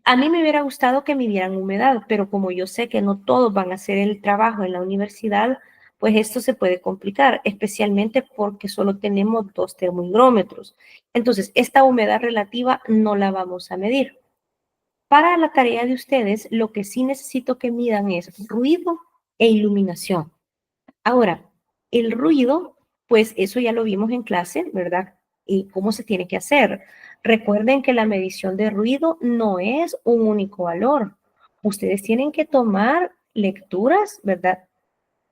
A mí me hubiera gustado que midieran humedad, pero como yo sé que no todos van a hacer el trabajo en la universidad, pues esto se puede complicar, especialmente porque solo tenemos 2 termómetros. Entonces, esta humedad relativa no la vamos a medir. Para la tarea de ustedes, lo que sí necesito que midan es ruido e iluminación. Ahora, el ruido, pues eso ya lo vimos en clase, ¿verdad? Y cómo se tiene que hacer. Recuerden que la medición de ruido no es un único valor. Ustedes tienen que tomar lecturas, ¿verdad?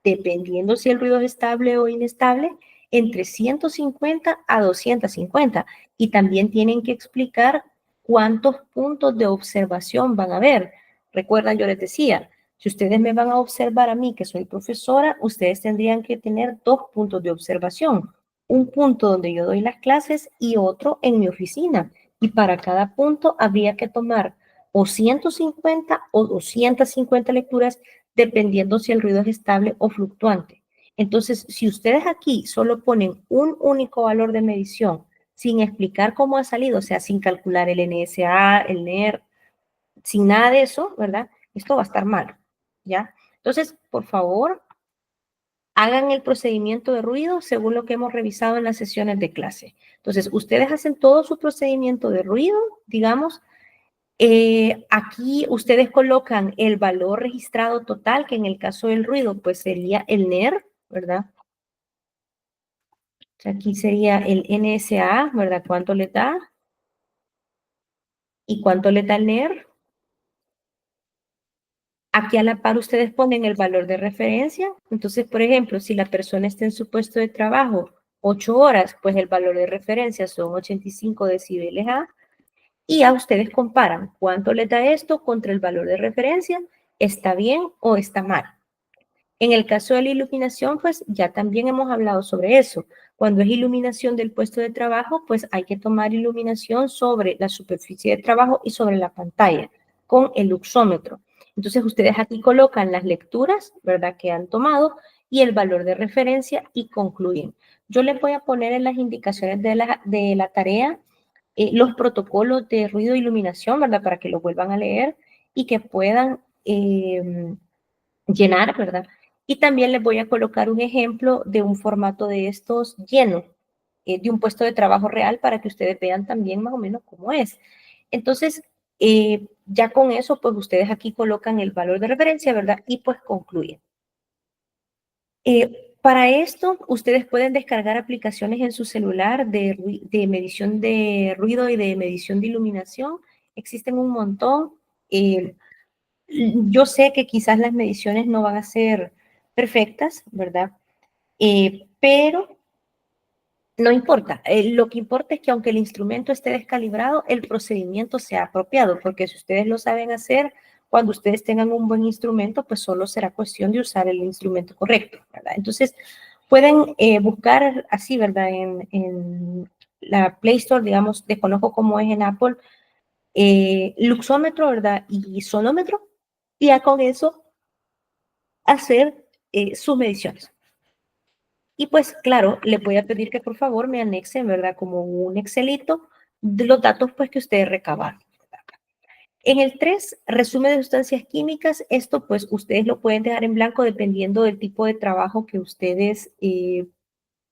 Dependiendo si el ruido es estable o inestable, entre 150 a 250. Y también tienen que explicar cuántos puntos de observación van a haber. Recuerdan, yo les decía, si ustedes me van a observar a mí, que soy profesora, ustedes tendrían que tener 2 puntos de observación. Un punto donde yo doy las clases y otro en mi oficina. Y para cada punto habría que tomar o 150 o 250 lecturas dependiendo si el ruido es estable o fluctuante. Entonces, si ustedes aquí solo ponen un único valor de medición sin explicar cómo ha salido, o sea, sin calcular el NSA, el NER, sin nada de eso, ¿verdad? Esto va a estar mal, ¿ya? Entonces, por favor, hagan el procedimiento de ruido según lo que hemos revisado en las sesiones de clase. Entonces, ustedes hacen todo su procedimiento de ruido, digamos, aquí ustedes colocan el valor registrado total, que en el caso del ruido, pues sería el NER, ¿verdad? O sea, aquí sería el NSA, ¿verdad? ¿Cuánto le da? ¿Y cuánto le da el NER? Aquí a la par ustedes ponen el valor de referencia. Entonces, por ejemplo, si la persona está en su puesto de trabajo 8 horas, pues el valor de referencia son 85 decibeles A. Y a ustedes comparan cuánto les da esto contra el valor de referencia. ¿Está bien o está mal? En el caso de la iluminación, pues ya también hemos hablado sobre eso. Cuando es iluminación del puesto de trabajo, pues hay que tomar iluminación sobre la superficie de trabajo y sobre la pantalla con el luxómetro. Entonces ustedes aquí colocan las lecturas, ¿verdad?, que han tomado y el valor de referencia y concluyen. Yo les voy a poner en las indicaciones de la tarea los protocolos de ruido e iluminación, ¿verdad?, para que lo vuelvan a leer y que puedan llenar, ¿verdad? Y también les voy a colocar un ejemplo de un formato de estos lleno, de un puesto de trabajo real para que ustedes vean también más o menos cómo es. Entonces, ya con eso, pues ustedes aquí colocan el valor de referencia, ¿verdad? Y pues concluyen. Para esto, ustedes pueden descargar aplicaciones en su celular de medición de ruido y de medición de iluminación. Existen un montón. Eh, yo sé que quizás las mediciones no van a ser perfectas, ¿verdad? Pero no importa. Lo que importa es que aunque el instrumento esté descalibrado, el procedimiento sea apropiado, porque si ustedes lo saben hacer, cuando ustedes tengan un buen instrumento, pues solo será cuestión de usar el instrumento correcto, ¿verdad? Entonces, pueden buscar así, ¿verdad? En la Play Store, digamos, desconozco cómo es en Apple, luxómetro, ¿verdad? Y sonómetro, y ya con eso hacer sus mediciones. Y pues, claro, les voy a pedir que por favor me anexen, ¿verdad? Como un Excelito de los datos pues que ustedes recabaron. En el 3, resumen de sustancias químicas, esto pues ustedes lo pueden dejar en blanco dependiendo del tipo de trabajo que ustedes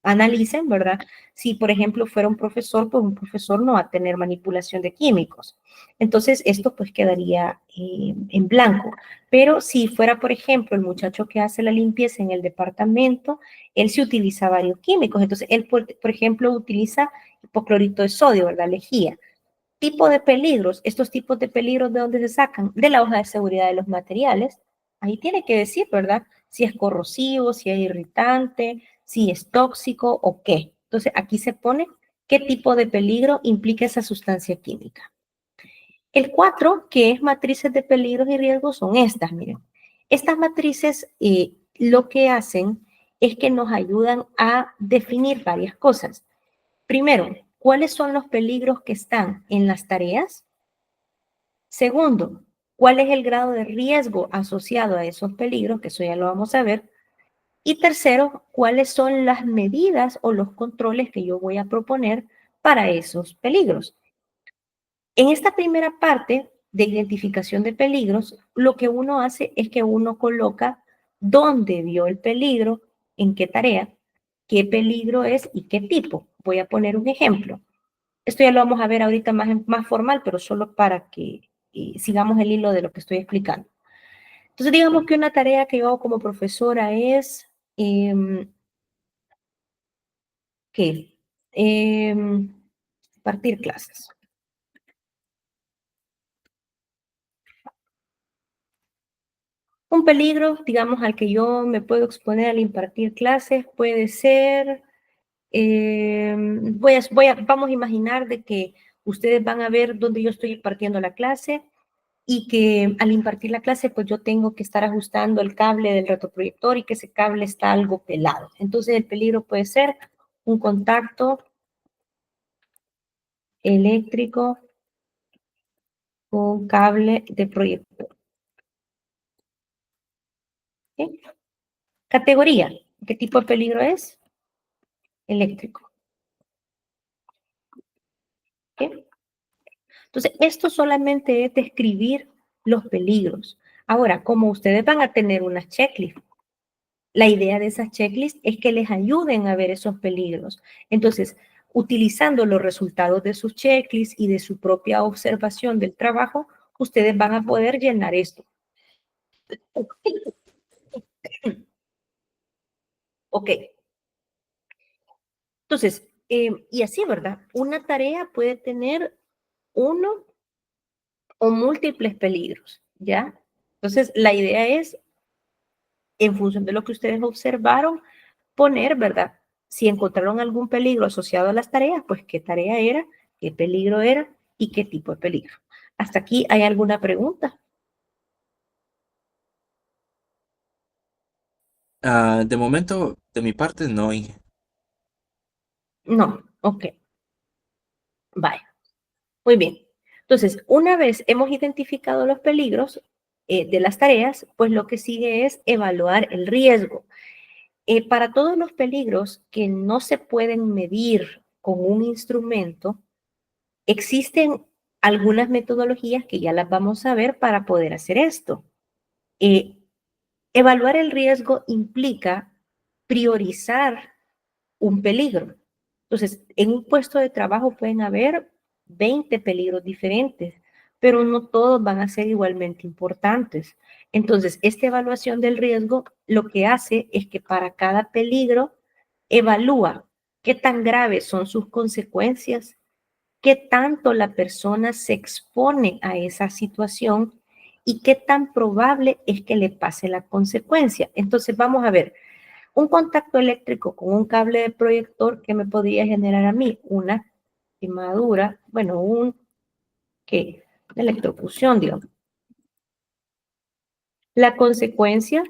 analicen, ¿verdad? Si, por ejemplo, fuera un profesor, pues un profesor no va a tener manipulación de químicos. Entonces, esto pues quedaría en blanco. Pero si fuera, por ejemplo, el muchacho que hace la limpieza en el departamento, él sí utiliza varios químicos. Entonces, él, por ejemplo, utiliza hipoclorito de sodio, ¿verdad? Lejía. Tipo de peligros, estos tipos de peligros, ¿de dónde se sacan? De la hoja de seguridad de los materiales. Ahí tiene que decir, ¿verdad? Si es corrosivo, si es irritante, si es tóxico o qué. Entonces, aquí se pone qué tipo de peligro implica esa sustancia química. El 4, que es matrices de peligros y riesgos, son estas, miren. Estas matrices lo que hacen es que nos ayudan a definir varias cosas. Primero, ¿cuáles son los peligros que están en las tareas? Segundo, ¿cuál es el grado de riesgo asociado a esos peligros? Que eso ya lo vamos a ver. Y tercero, ¿cuáles son las medidas o los controles que yo voy a proponer para esos peligros? En esta primera parte de identificación de peligros, lo que uno hace es que uno coloca dónde vio el peligro, en qué tarea, qué peligro es y qué tipo. Voy a poner un ejemplo. Esto ya lo vamos a ver ahorita más formal, pero solo para que sigamos el hilo de lo que estoy explicando. Entonces, digamos que una tarea que yo hago como profesora es, ¿qué? Partir clases. Un peligro, digamos, al que yo me puedo exponer al impartir clases puede ser, vamos a imaginar de que ustedes van a ver dónde yo estoy impartiendo la clase y que al impartir la clase, pues yo tengo que estar ajustando el cable del retroproyector y que ese cable está algo pelado. Entonces el peligro puede ser un contacto eléctrico con cable de proyector. ¿Sí? Categoría. ¿Qué tipo de peligro es? Eléctrico. ¿Sí? Entonces, esto solamente es describir los peligros. Ahora, como ustedes van a tener unas checklists, la idea de esas checklists es que les ayuden a ver esos peligros. Entonces, utilizando los resultados de sus checklists y de su propia observación del trabajo, ustedes van a poder llenar esto. Ok. Entonces, y así, ¿verdad? Una tarea puede tener uno o múltiples peligros, ¿ya? Entonces, la idea es, en función de lo que ustedes observaron, poner, ¿verdad? Si encontraron algún peligro asociado a las tareas, pues qué tarea era, qué peligro era y qué tipo de peligro. ¿Hasta aquí hay alguna pregunta? De momento, de mi parte, no. No, ok, vaya, muy bien. Entonces, una vez hemos identificado los peligros de las tareas, pues lo que sigue es evaluar el riesgo. Para todos los peligros que no se pueden medir con un instrumento, existen algunas metodologías que ya las vamos a ver para poder hacer esto. Eh, Evaluar el riesgo implica priorizar un peligro. Entonces, en un puesto de trabajo pueden haber 20 peligros diferentes. pero no todos van a ser igualmente importantes. Entonces, esta evaluación del riesgo lo que hace es que para cada peligro evalúa qué tan graves son sus consecuencias, qué tanto la persona se expone a esa situación y qué tan probable es que le pase la consecuencia. Entonces, vamos a ver, un contacto eléctrico con un cable de proyector que me podría generar a mí una quemadura, bueno, ¿qué? Electrocución, digamos. La consecuencia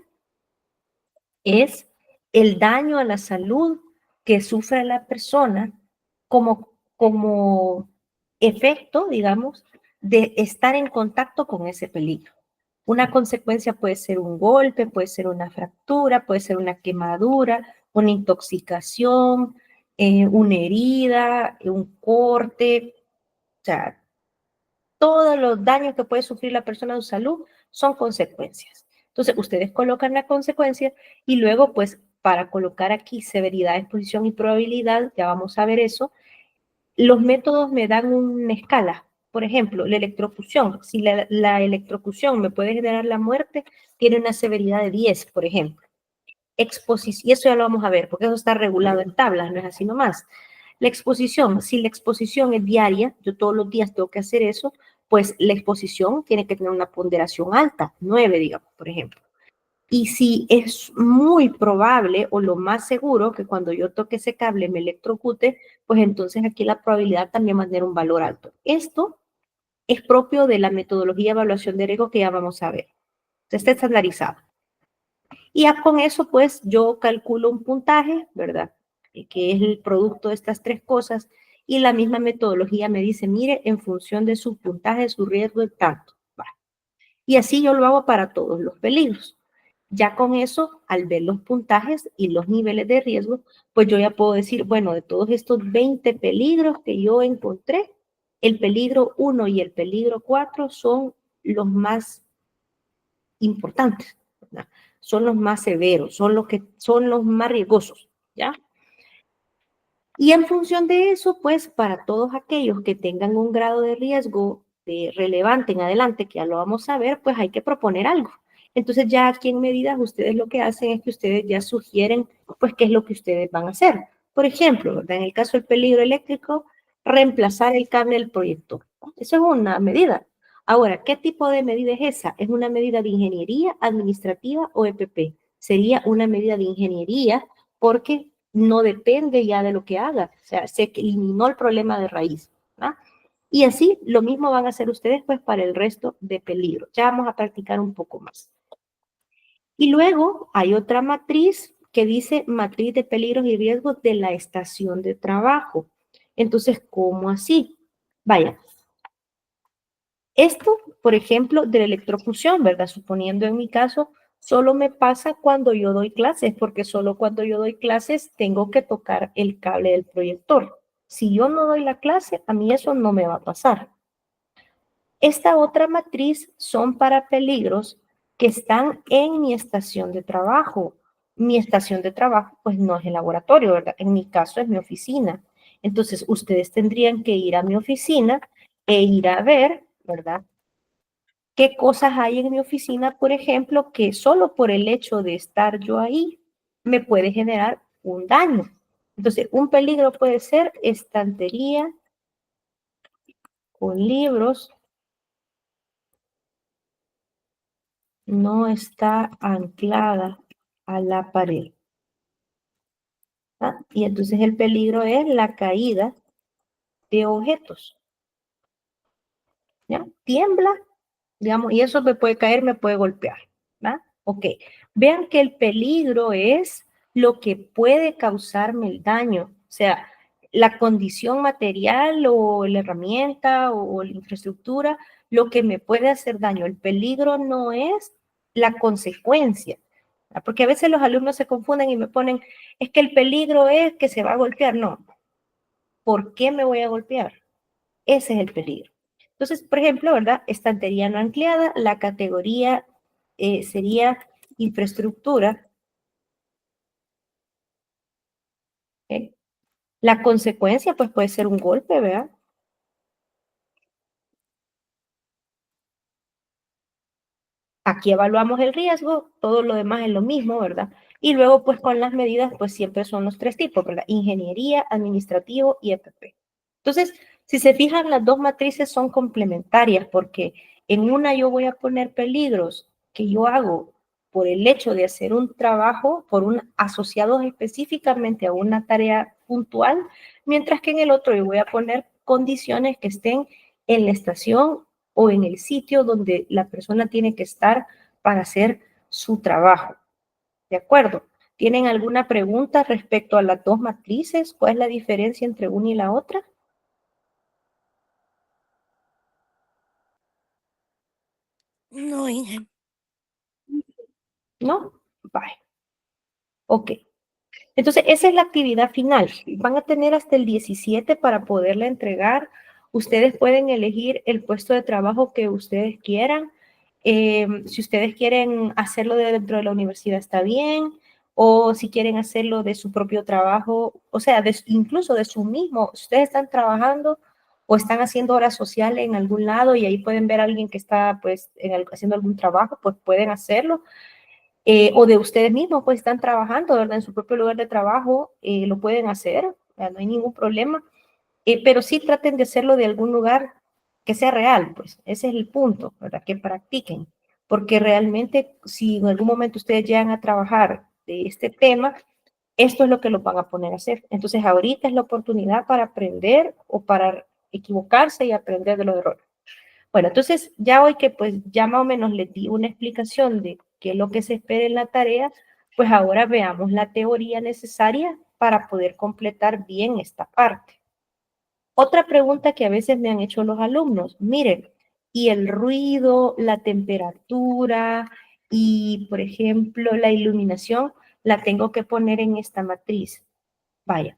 es el daño a la salud que sufre la persona como efecto, digamos, de estar en contacto con ese peligro. Una consecuencia puede ser un golpe, puede ser una fractura, puede ser una quemadura, una intoxicación, una herida, un corte, o sea, todos los daños que puede sufrir la persona en su salud son consecuencias. Entonces, ustedes colocan la consecuencia y luego, pues, para colocar aquí severidad, exposición y probabilidad, ya vamos a ver eso, los métodos me dan una escala. Por ejemplo, la electrocución. Si la electrocución me puede generar la muerte, tiene una severidad de 10, por ejemplo. Exposición, y eso ya lo vamos a ver, porque eso está regulado en tablas, no es así nomás. La exposición, si la exposición es diaria, yo todos los días tengo que hacer eso, pues la exposición tiene que tener una ponderación alta, 9, digamos, por ejemplo. Y si es muy probable o lo más seguro que cuando yo toque ese cable me electrocute, pues entonces aquí la probabilidad también va a tener un valor alto. Esto es propio de la metodología de evaluación de riesgo que ya vamos a ver. Está estandarizado. Y ya con eso, pues yo calculo un puntaje, ¿verdad? Que es el producto de estas tres cosas. Y la misma metodología me dice, mire, en función de su puntaje, su riesgo es tanto. Va. Y así yo lo hago para todos los peligros. Ya con eso, al ver los puntajes y los niveles de riesgo, pues yo ya puedo decir, bueno, de todos estos 20 peligros que yo encontré, el peligro 1 y el peligro 4 son los más importantes, ¿verdad? Son los más severos, son los más riesgosos, ¿ya? Y en función de eso, pues para todos aquellos que tengan un grado de riesgo relevante en adelante, que ya lo vamos a ver, pues hay que proponer algo. Entonces ya aquí en medidas ustedes lo que hacen es que ustedes ya sugieren pues qué es lo que ustedes van a hacer. Por ejemplo, ¿verdad? En el caso del peligro eléctrico, reemplazar el cable del proyector. Eso es una medida. Ahora, ¿qué tipo de medida es esa? ¿Es una medida de ingeniería administrativa o EPP? Sería una medida de ingeniería porque no depende ya de lo que haga, o sea, se eliminó el problema de raíz, ¿verdad? Y así lo mismo van a hacer ustedes pues para el resto de peligros. Ya vamos a practicar un poco más. Y luego hay otra matriz que dice matriz de peligros y riesgos de la estación de trabajo. Entonces, ¿cómo así? Vaya, esto, por ejemplo, de la electrofusión, ¿verdad? Suponiendo en mi caso, solo me pasa cuando yo doy clases, porque solo cuando yo doy clases tengo que tocar el cable del proyector. Si yo no doy la clase, a mí eso no me va a pasar. Esta otra matriz son para peligros que están en mi estación de trabajo. Mi estación de trabajo, pues no es el laboratorio, ¿verdad? En mi caso es mi oficina. Entonces, ustedes tendrían que ir a mi oficina e ir a ver, ¿verdad? ¿Qué cosas hay en mi oficina, por ejemplo, que solo por el hecho de estar yo ahí me puede generar un daño? Entonces, un peligro puede ser estantería con libros no está anclada a la pared. ¿Ah? Y entonces el peligro es la caída de objetos. ¿Ya? Tiembla, digamos, y eso me puede caer, me puede golpear. ¿Va? Ok, vean que el peligro es lo que puede causarme el daño, o sea, la condición material o la herramienta o la infraestructura, lo que me puede hacer daño. El peligro no es la consecuencia, ¿verdad? Porque a veces los alumnos se confunden y me ponen, es que el peligro es que se va a golpear. No, ¿por qué me voy a golpear? Ese es el peligro. Entonces, por ejemplo, ¿verdad? Estantería no anclada, la categoría sería infraestructura. ¿Okay? La consecuencia, pues puede ser un golpe, ¿verdad? Aquí evaluamos el riesgo, todo lo demás es lo mismo, ¿verdad? Y luego, pues con las medidas, pues siempre son los tres tipos, ¿verdad? Ingeniería, administrativo y EPP. Entonces, si se fijan, las dos matrices son complementarias porque en una yo voy a poner peligros que yo hago por el hecho de hacer un trabajo, por un asociado específicamente a una tarea puntual, mientras que en el otro yo voy a poner condiciones que estén en la estación o en el sitio donde la persona tiene que estar para hacer su trabajo. ¿De acuerdo? ¿Tienen alguna pregunta respecto a las dos matrices? ¿Cuál es la diferencia entre una y la otra? No, Inge. ¿No? Vale. Ok. Entonces, esa es la actividad final. Van a tener hasta el 17 para poderla entregar. Ustedes pueden elegir el puesto de trabajo que ustedes quieran. Si ustedes quieren hacerlo dentro de la universidad, está bien. O si quieren hacerlo de su propio trabajo, o sea, incluso de su mismo. Si ustedes están trabajando o están haciendo horas sociales en algún lado y ahí pueden ver a alguien que está pues haciendo algún trabajo, pues pueden hacerlo. O de ustedes mismos, pues están trabajando, ¿verdad? En su propio lugar de trabajo, lo pueden hacer, ¿verdad? No hay ningún problema, pero sí traten de hacerlo de algún lugar que sea real, pues ese es el punto, ¿verdad? Que practiquen, porque realmente si en algún momento ustedes llegan a trabajar de este tema, esto es lo que los van a poner a hacer. Entonces ahorita es la oportunidad para aprender o para equivocarse y aprender de los errores. Bueno, entonces ya hoy que pues ya más o menos les di una explicación de qué es lo que se espera en la tarea, pues ahora veamos la teoría necesaria para poder completar bien esta parte. Otra pregunta que a veces me han hecho los alumnos, miren, y el ruido, la temperatura y, por ejemplo, la iluminación, la tengo que poner en esta matriz. Vaya,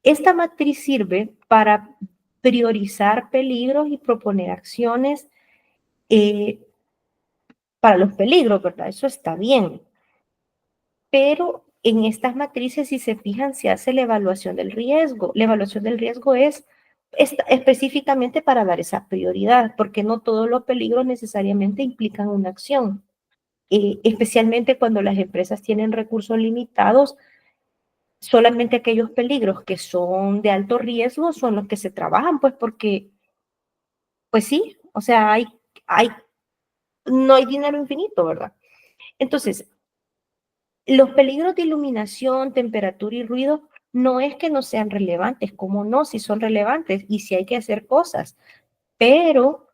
esta matriz sirve para priorizar peligros y proponer acciones eh, para los peligros, ¿verdad? Eso está bien. Pero en estas matrices, si se fijan, se hace la evaluación del riesgo. La evaluación del riesgo es específicamente para dar esa prioridad, porque no todos los peligros necesariamente implican una acción. Especialmente cuando las empresas tienen recursos limitados, solamente aquellos peligros que son de alto riesgo son los que se trabajan, pues porque, pues sí, o sea, no hay dinero infinito, ¿verdad? Entonces, los peligros de iluminación, temperatura y ruido no es que no sean relevantes, como no, si son relevantes y si hay que hacer cosas, pero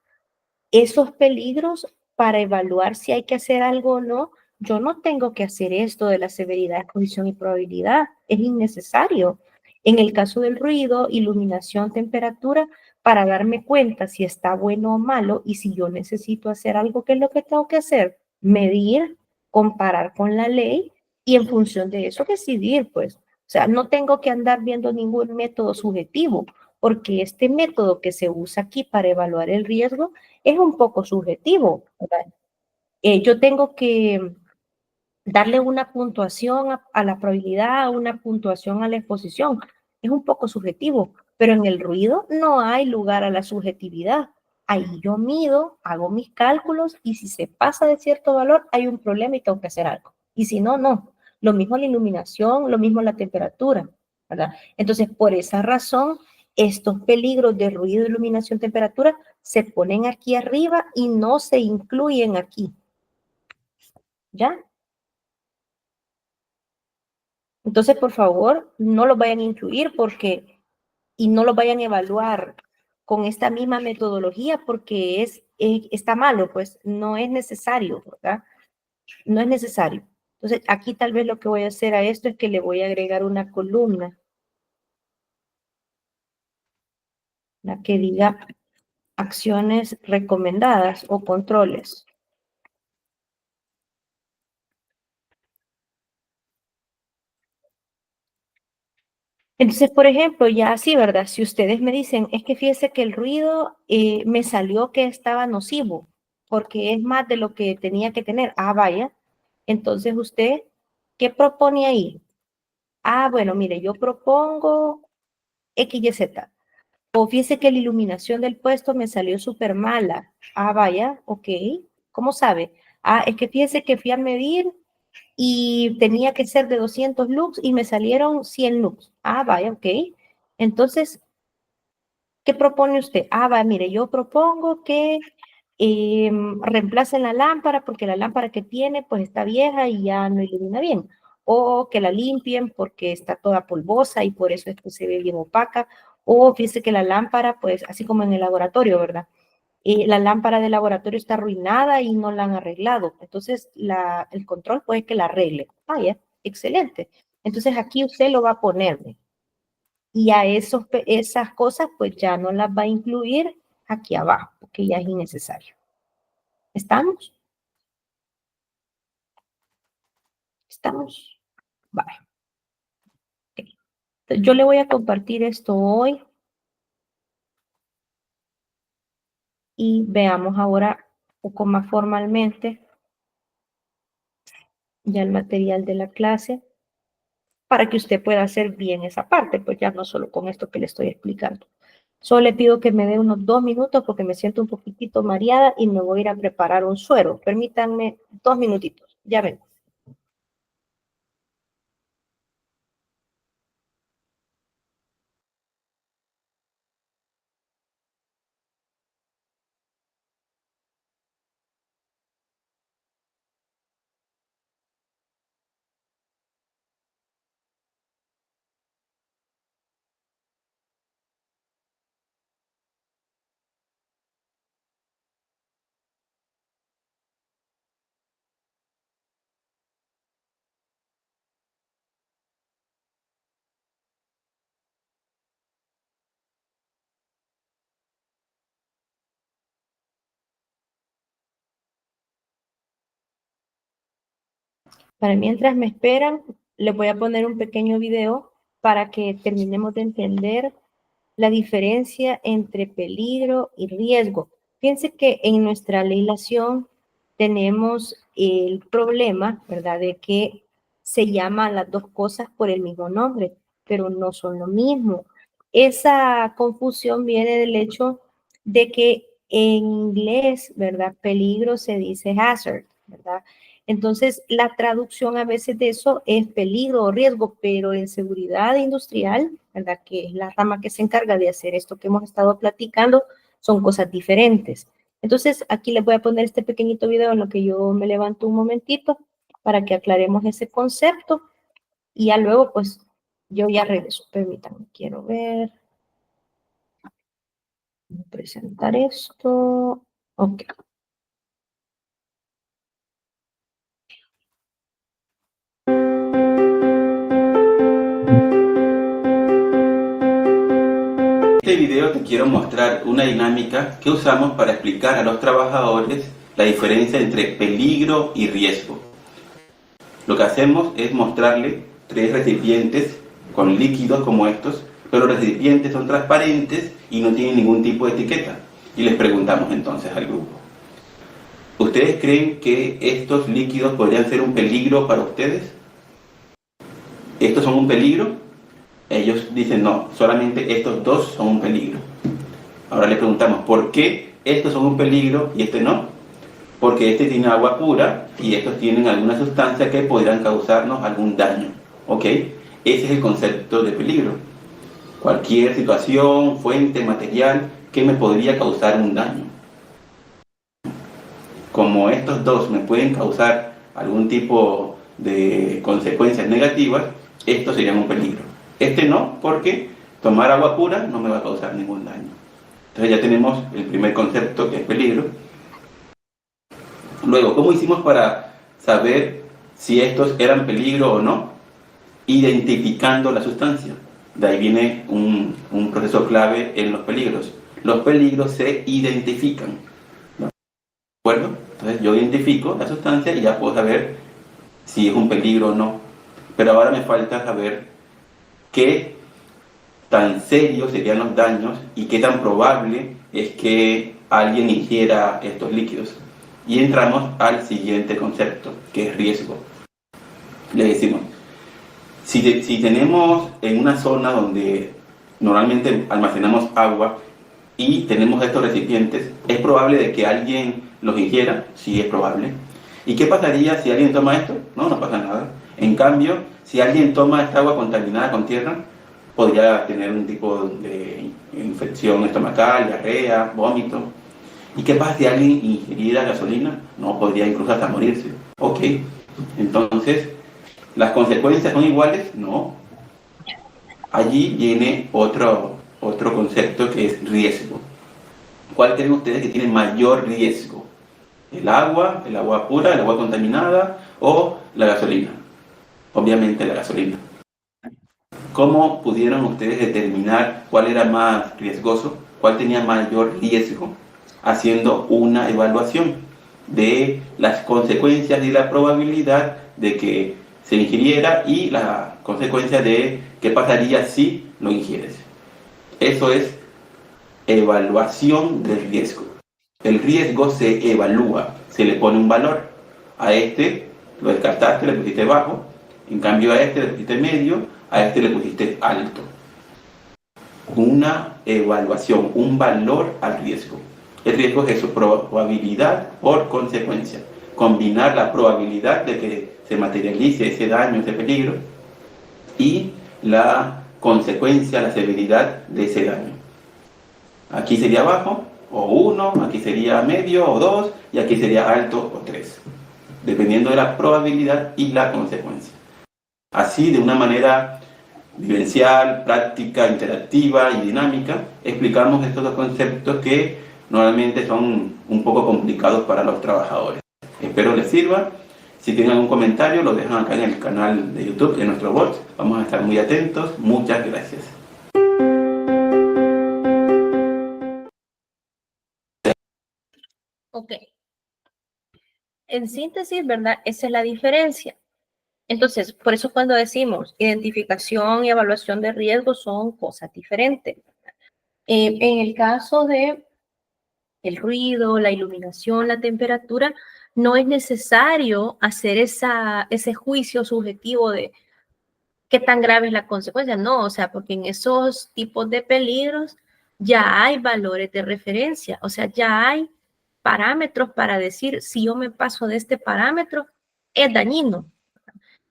esos peligros para evaluar si hay que hacer algo o no, yo no tengo que hacer esto de la severidad, exposición y probabilidad, es innecesario. En el caso del ruido, iluminación, temperatura, para darme cuenta si está bueno o malo y si yo necesito hacer algo, ¿qué es lo que tengo que hacer? Medir, comparar con la ley y en función de eso decidir, pues. O sea, no tengo que andar viendo ningún método subjetivo, porque este método que se usa aquí para evaluar el riesgo es un poco subjetivo, ¿verdad? Yo tengo que darle una puntuación a la probabilidad, una puntuación a la exposición. Es un poco subjetivo, pero en el ruido no hay lugar a la subjetividad. Ahí yo mido, hago mis cálculos y si se pasa de cierto valor hay un problema y tengo que hacer algo. Y si no, no. Lo mismo la iluminación, lo mismo la temperatura, ¿verdad? Entonces, por esa razón, estos peligros de ruido, iluminación, temperatura se ponen aquí arriba y no se incluyen aquí. ¿Ya? Entonces, por favor, no los vayan a incluir y no los vayan a evaluar con esta misma metodología porque está malo, pues no es necesario, ¿verdad? No es necesario. Entonces, aquí tal vez lo que voy a hacer a esto es que le voy a agregar una columna, la que diga acciones recomendadas o controles. Entonces, por ejemplo, ya así, ¿verdad? Si ustedes me dicen, es que fíjese que el ruido me salió que estaba nocivo, porque es más de lo que tenía que tener. Ah, vaya. Entonces, usted, ¿qué propone ahí? Ah, bueno, mire, yo propongo X, Y, Z. O fíjese que la iluminación del puesto me salió súper mala. Ah, vaya, ok. ¿Cómo sabe? Ah, es que fíjese que fui a medir y tenía que ser de 200 lux y me salieron 100 lux. Ah, vaya, ok. Entonces, ¿qué propone usted? Ah, va, mire, yo propongo que reemplacen la lámpara porque la lámpara que tiene pues está vieja y ya no ilumina bien. O que la limpien porque está toda polvosa y por eso es que se ve bien opaca. O fíjese que la lámpara, pues así como en el laboratorio, ¿verdad? La lámpara del laboratorio está arruinada y no la han arreglado. Entonces, el control puede que la arregle. Vaya, excelente. Entonces, aquí usted lo va a poner. ¿Ve? Y a esas cosas, pues ya no las va a incluir aquí abajo, porque ya es innecesario. ¿Estamos? ¿Estamos? Vale. Okay. Entonces, yo le voy a compartir esto hoy y veamos ahora un poco más formalmente ya el material de la clase para que usted pueda hacer bien esa parte, pues ya no solo con esto que le estoy explicando. Solo le pido que me dé unos 2 minutos porque me siento un poquitito mareada y me voy a ir a preparar un suero. Permítanme 2 minutitos. Ya vengo. Para mientras me esperan, les voy a poner un pequeño video para que terminemos de entender la diferencia entre peligro y riesgo. Fíjense que en nuestra legislación tenemos el problema, ¿verdad?, de que se llaman las dos cosas por el mismo nombre, pero no son lo mismo. Esa confusión viene del hecho de que en inglés, ¿verdad?, peligro se dice hazard, ¿verdad? Entonces, la traducción a veces de eso es peligro o riesgo, pero en seguridad industrial, ¿verdad?, que es la rama que se encarga de hacer esto que hemos estado platicando, son cosas diferentes. Entonces, aquí les voy a poner este pequeñito video en lo que yo me levanto un momentito para que aclaremos ese concepto y ya luego, pues, yo ya regreso. Permítanme, quiero ver, presentar esto. Ok. En este video te quiero mostrar una dinámica que usamos para explicar a los trabajadores la diferencia entre peligro y riesgo. Lo que hacemos es mostrarle 3 recipientes con líquidos como estos, pero los recipientes son transparentes y no tienen ningún tipo de etiqueta. Y les preguntamos entonces al grupo: ¿ustedes creen que estos líquidos podrían ser un peligro para ustedes? ¿Estos son un peligro? Ellos dicen no, solamente estos dos son un peligro. Ahora le preguntamos, ¿por qué estos son un peligro y este no? Porque este tiene agua pura y estos tienen alguna sustancia que podrán causarnos algún daño. ¿Ok? Ese es el concepto de peligro. Cualquier situación, fuente, material que me podría causar un daño. Como estos dos me pueden causar algún tipo de consecuencias negativas, estos serían un peligro. Este no, porque tomar agua pura no me va a causar ningún daño. Entonces ya tenemos el primer concepto, que es peligro. Luego, ¿cómo hicimos para saber si estos eran peligro o no? Identificando la sustancia. De ahí viene un proceso clave en los peligros. Los peligros se identifican. ¿De acuerdo? Entonces yo identifico la sustancia y ya puedo saber si es un peligro o no. Pero ahora me falta saber qué tan serios serían los daños y qué tan probable es que alguien ingiera estos líquidos. Y entramos al siguiente concepto, que es riesgo. Le decimos, si tenemos en una zona donde normalmente almacenamos agua y tenemos estos recipientes, ¿es probable de que alguien los ingiera? Sí, es probable. ¿Y qué pasaría si alguien toma esto? No, no pasa nada. En cambio, si alguien toma esta agua contaminada con tierra, podría tener un tipo de infección estomacal, diarrea, vómito. ¿Y qué pasa si alguien ingiriera gasolina? No, podría incluso hasta morirse. Ok, entonces, ¿las consecuencias son iguales? No. Allí viene otro concepto que es riesgo. ¿Cuál creen ustedes que tiene mayor riesgo? ¿El agua pura, el agua contaminada o la gasolina? Obviamente la gasolina. ¿Cómo pudieron ustedes determinar cuál era más riesgoso, cuál tenía mayor riesgo, haciendo una evaluación de las consecuencias y la probabilidad de que se ingiriera y la consecuencia de qué pasaría si lo ingieres? Eso es evaluación del riesgo. El riesgo se evalúa, se le pone un valor. A este lo descartaste, le pusiste bajo, en cambio a este le pusiste medio, a este le pusiste alto. Una evaluación, un valor al riesgo. El riesgo es eso, probabilidad por consecuencia. Combinar la probabilidad de que se materialice ese daño, ese peligro, y la consecuencia, la severidad de ese daño. Aquí sería bajo o 1, aquí sería medio o 2 y aquí sería alto o 3, dependiendo de la probabilidad y la consecuencia. Así, de una manera vivencial, práctica, interactiva y dinámica, explicamos estos dos conceptos que normalmente son un poco complicados para los trabajadores. Espero les sirva. Si tienen algún comentario, lo dejan acá en el canal de YouTube, en nuestro bot. Vamos a estar muy atentos. Muchas gracias. Ok. En síntesis, ¿verdad? Esa es la diferencia. Entonces, por eso cuando decimos identificación y evaluación de riesgo son cosas diferentes. En el caso de el ruido, la iluminación, la temperatura, no es necesario hacer ese juicio subjetivo de qué tan grave es la consecuencia. No, o sea, porque en esos tipos de peligros ya hay valores de referencia, o sea, ya hay parámetros para decir si yo me paso de este parámetro, es dañino.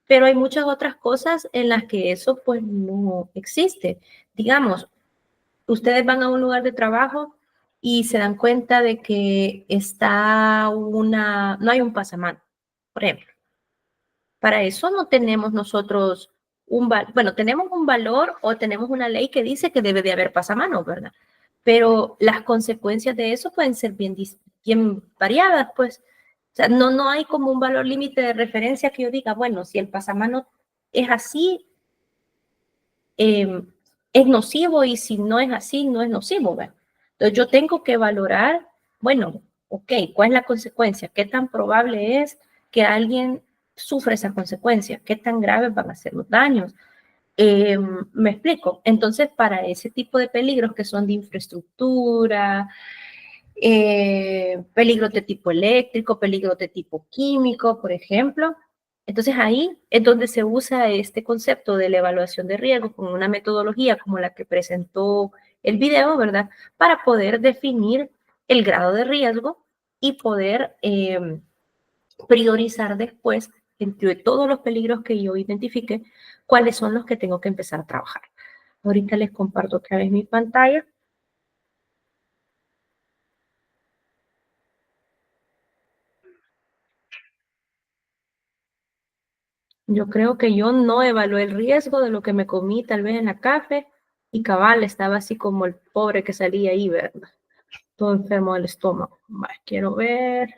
Pero hay muchas otras cosas en las que eso pues no existe. Digamos, ustedes van a un lugar de trabajo y se dan cuenta de que no hay un pasamano, por ejemplo. Para eso no tenemos nosotros bueno, tenemos un valor o tenemos una ley que dice que debe de haber pasamano, ¿verdad? Pero las consecuencias de eso pueden ser bien variadas, pues. O sea, no hay como un valor límite de referencia que yo diga, bueno, si el pasamano es así, es nocivo y si no es así, no es nocivo, ¿verdad? Entonces yo tengo que valorar, bueno, ok, ¿cuál es la consecuencia? ¿Qué tan probable es que alguien sufra esa consecuencia? ¿Qué tan graves van a ser los daños? Me explico. Entonces, para ese tipo de peligros que son de infraestructura, peligros de tipo eléctrico, peligros de tipo químico, por ejemplo. Entonces ahí es donde se usa este concepto de la evaluación de riesgo con una metodología como la que presentó el video, ¿verdad? Para poder definir el grado de riesgo y poder priorizar después, entre todos los peligros que yo identifique, cuáles son los que tengo que empezar a trabajar. Ahorita les comparto otra vez mi pantalla. Yo creo que yo no evalué el riesgo de lo que me comí tal vez en la café y cabal estaba así como el pobre que salía ahí, ¿verdad? Todo enfermo del estómago. Vale, quiero ver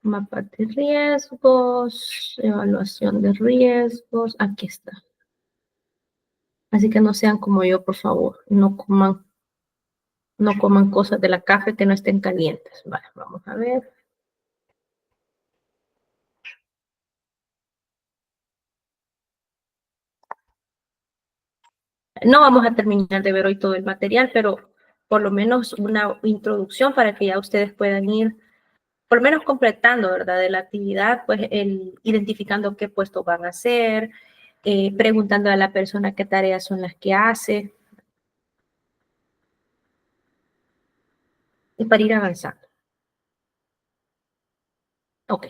mapa de riesgos, evaluación de riesgos, aquí está. Así que no sean como yo, por favor, no coman cosas de la café que no estén calientes. Vale, vamos a ver. No vamos a terminar de ver hoy todo el material, pero por lo menos una introducción para que ya ustedes puedan ir, por lo menos completando, ¿verdad? De la actividad, pues identificando qué puestos van a hacer, preguntando a la persona qué tareas son las que hace, y para ir avanzando. Ok.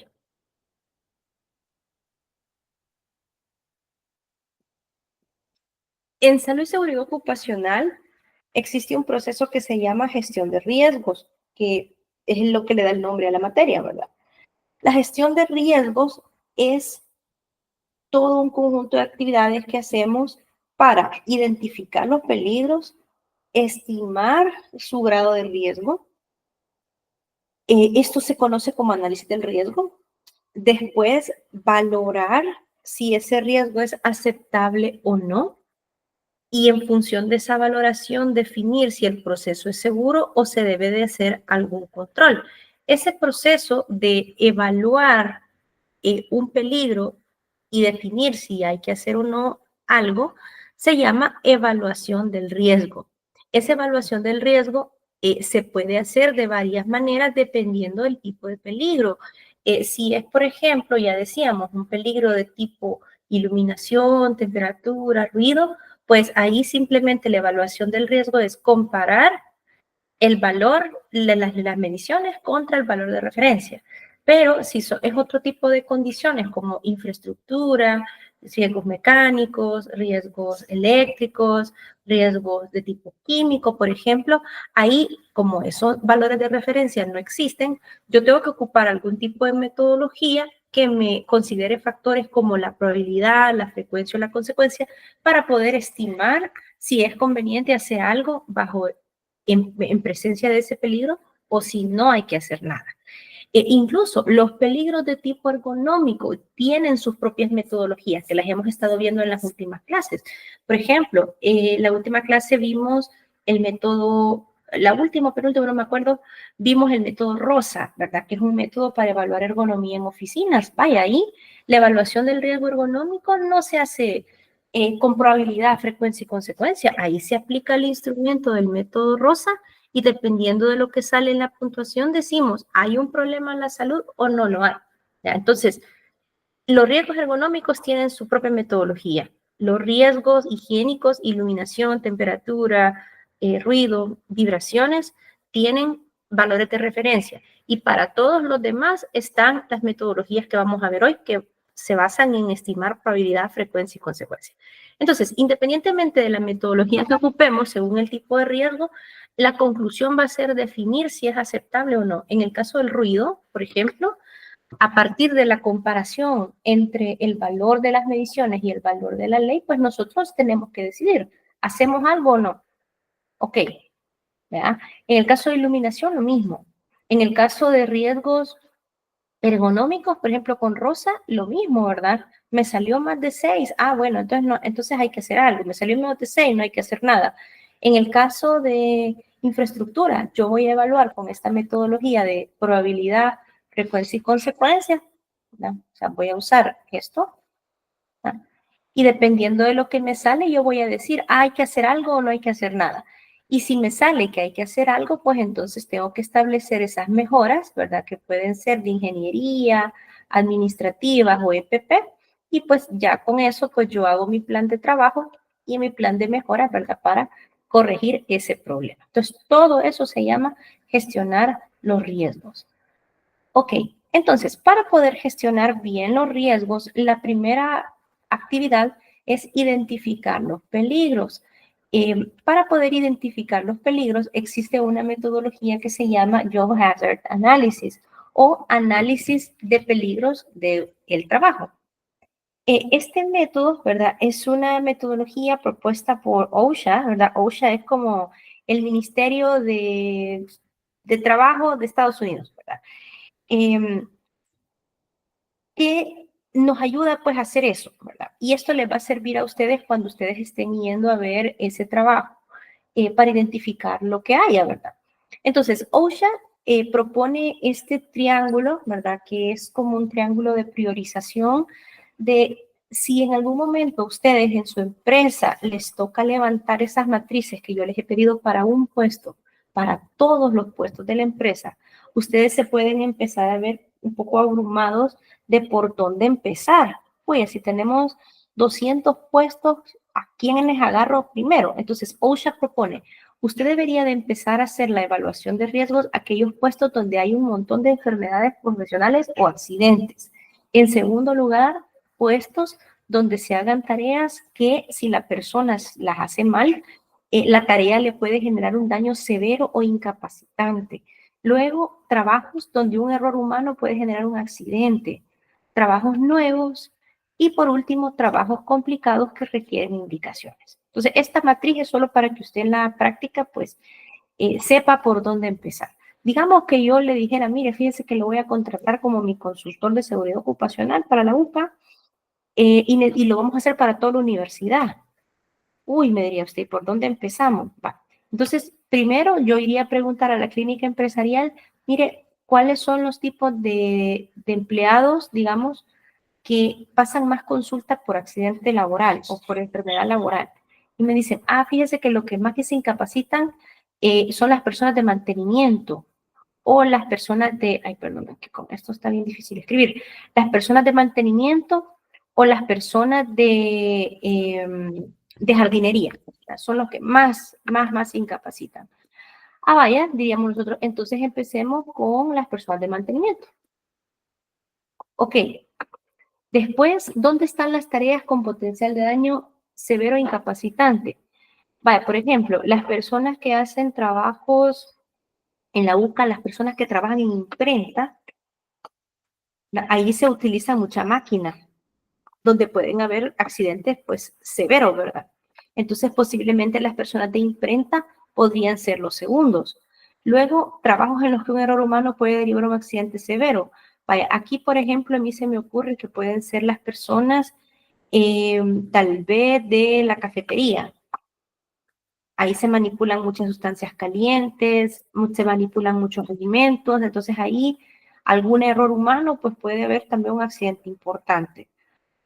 En salud y seguridad ocupacional existe un proceso que se llama gestión de riesgos, que es lo que le da el nombre a la materia, ¿verdad? La gestión de riesgos es todo un conjunto de actividades que hacemos para identificar los peligros, estimar su grado de riesgo. Esto se conoce como análisis del riesgo. Después, valorar si ese riesgo es aceptable o no. Y en función de esa valoración, definir si el proceso es seguro o se debe de hacer algún control. Ese proceso de evaluar un peligro y definir si hay que hacer o no algo, se llama evaluación del riesgo. Esa evaluación del riesgo se puede hacer de varias maneras dependiendo del tipo de peligro. Si es, por ejemplo, ya decíamos, un peligro de tipo iluminación, temperatura, ruido, pues ahí simplemente la evaluación del riesgo es comparar el valor de las mediciones contra el valor de referencia. Pero si es otro tipo de condiciones como infraestructura, riesgos mecánicos, riesgos eléctricos, riesgos de tipo químico, por ejemplo, ahí como esos valores de referencia no existen, yo tengo que ocupar algún tipo de metodología que me considere factores como la probabilidad, la frecuencia o la consecuencia para poder estimar si es conveniente hacer algo bajo en presencia de ese peligro o si no hay que hacer nada. Incluso los peligros de tipo ergonómico tienen sus propias metodologías que las hemos estado viendo en las últimas clases. Por ejemplo, la última clase vimos el método, la última, penúltima, no me acuerdo, vimos el método ROSA, ¿verdad? Que es un método para evaluar ergonomía en oficinas. Vaya, ahí la evaluación del riesgo ergonómico no se hace con probabilidad, frecuencia y consecuencia. Ahí se aplica el instrumento del método ROSA y dependiendo de lo que sale en la puntuación decimos, ¿hay un problema en la salud o no lo hay? ¿Ya? Entonces, los riesgos ergonómicos tienen su propia metodología. Los riesgos higiénicos, iluminación, temperatura, ruido, vibraciones, tienen valores de referencia. Y para todos los demás están las metodologías que vamos a ver hoy, que se basan en estimar probabilidad, frecuencia y consecuencia. Entonces, independientemente de la metodología que ocupemos, según el tipo de riesgo, la conclusión va a ser definir si es aceptable o no. En el caso del ruido, por ejemplo, a partir de la comparación entre el valor de las mediciones y el valor de la ley, pues nosotros tenemos que decidir, ¿hacemos algo o no? Ok, ¿verdad? En el caso de iluminación, lo mismo. En el caso de riesgos ergonómicos, por ejemplo, con Rosa, lo mismo, ¿verdad? Me salió más de 6. Ah, bueno, entonces, no, entonces hay que hacer algo. Me salió menos de 6, no hay que hacer nada. En el caso de infraestructura, yo voy a evaluar con esta metodología de probabilidad, frecuencia y consecuencia, ¿verdad? O sea, voy a usar esto, ¿verdad? Y dependiendo de lo que me sale, yo voy a decir, ¿hay que hacer algo o no hay que hacer nada? Y si me sale que hay que hacer algo, pues entonces tengo que establecer esas mejoras, ¿verdad? Que pueden ser de ingeniería, administrativas o EPP. Y pues ya con eso, pues yo hago mi plan de trabajo y mi plan de mejora, ¿verdad? Para corregir ese problema. Entonces, todo eso se llama gestionar los riesgos. Ok, entonces, para poder gestionar bien los riesgos, la primera actividad es identificar los peligros. Para poder identificar los peligros, existe una metodología que se llama Job Hazard Analysis o análisis de peligros del trabajo. Este método, ¿verdad? Es una metodología propuesta por OSHA, ¿verdad? OSHA es como el Ministerio de Trabajo de Estados Unidos, ¿verdad? Que nos ayuda pues a hacer eso, ¿verdad? Y esto les va a servir a ustedes cuando ustedes estén yendo a ver ese trabajo para identificar lo que haya, ¿verdad? Entonces, OSHA propone este triángulo, ¿verdad? Que es como un triángulo de priorización de si en algún momento ustedes en su empresa les toca levantar esas matrices que yo les he pedido para un puesto, para todos los puestos de la empresa, ustedes se pueden empezar a ver un poco abrumados de por dónde empezar. Pues si tenemos 200 puestos, ¿a quién les agarro primero? Entonces, OSHA propone, usted debería de empezar a hacer la evaluación de riesgos a aquellos puestos donde hay un montón de enfermedades profesionales o accidentes. En segundo lugar, puestos donde se hagan tareas que si la persona las hace mal, la tarea le puede generar un daño severo o incapacitante. Luego, trabajos donde un error humano puede generar un accidente. Trabajos nuevos. Y por último, trabajos complicados que requieren indicaciones. Entonces, esta matriz es solo para que usted en la práctica, pues, sepa por dónde empezar. Digamos que yo le dijera, mire, fíjese que lo voy a contratar como mi consultor de seguridad ocupacional para la UPA y lo vamos a hacer para toda la universidad. Uy, me diría usted, ¿por dónde empezamos? Va. Entonces, primero yo iría a preguntar a la clínica empresarial, mire, ¿cuáles son los tipos de empleados, digamos, que pasan más consulta por accidente laboral o por enfermedad laboral? Y me dicen, fíjese que lo que más que se incapacitan son las personas de mantenimiento o las personas de, perdón, que con esto está bien difícil escribir, las personas de mantenimiento o las personas de jardinería, son los que más incapacitan. Vaya, diríamos nosotros, entonces empecemos con las personas de mantenimiento. Ok, después, ¿dónde están las tareas con potencial de daño severo e incapacitante? Vaya, por ejemplo, las personas que hacen trabajos en la UCA, las personas que trabajan en imprenta, ahí se utiliza mucha máquina, donde pueden haber accidentes, pues, severos, ¿verdad? Entonces, posiblemente las personas de imprenta podrían ser los segundos. Luego, trabajos en los que un error humano puede derivar un accidente severo. Vaya, aquí, por ejemplo, a mí se me ocurre que pueden ser las personas, tal vez de la cafetería. Ahí se manipulan muchas sustancias calientes, se manipulan muchos alimentos, entonces ahí algún error humano, pues puede haber también un accidente importante.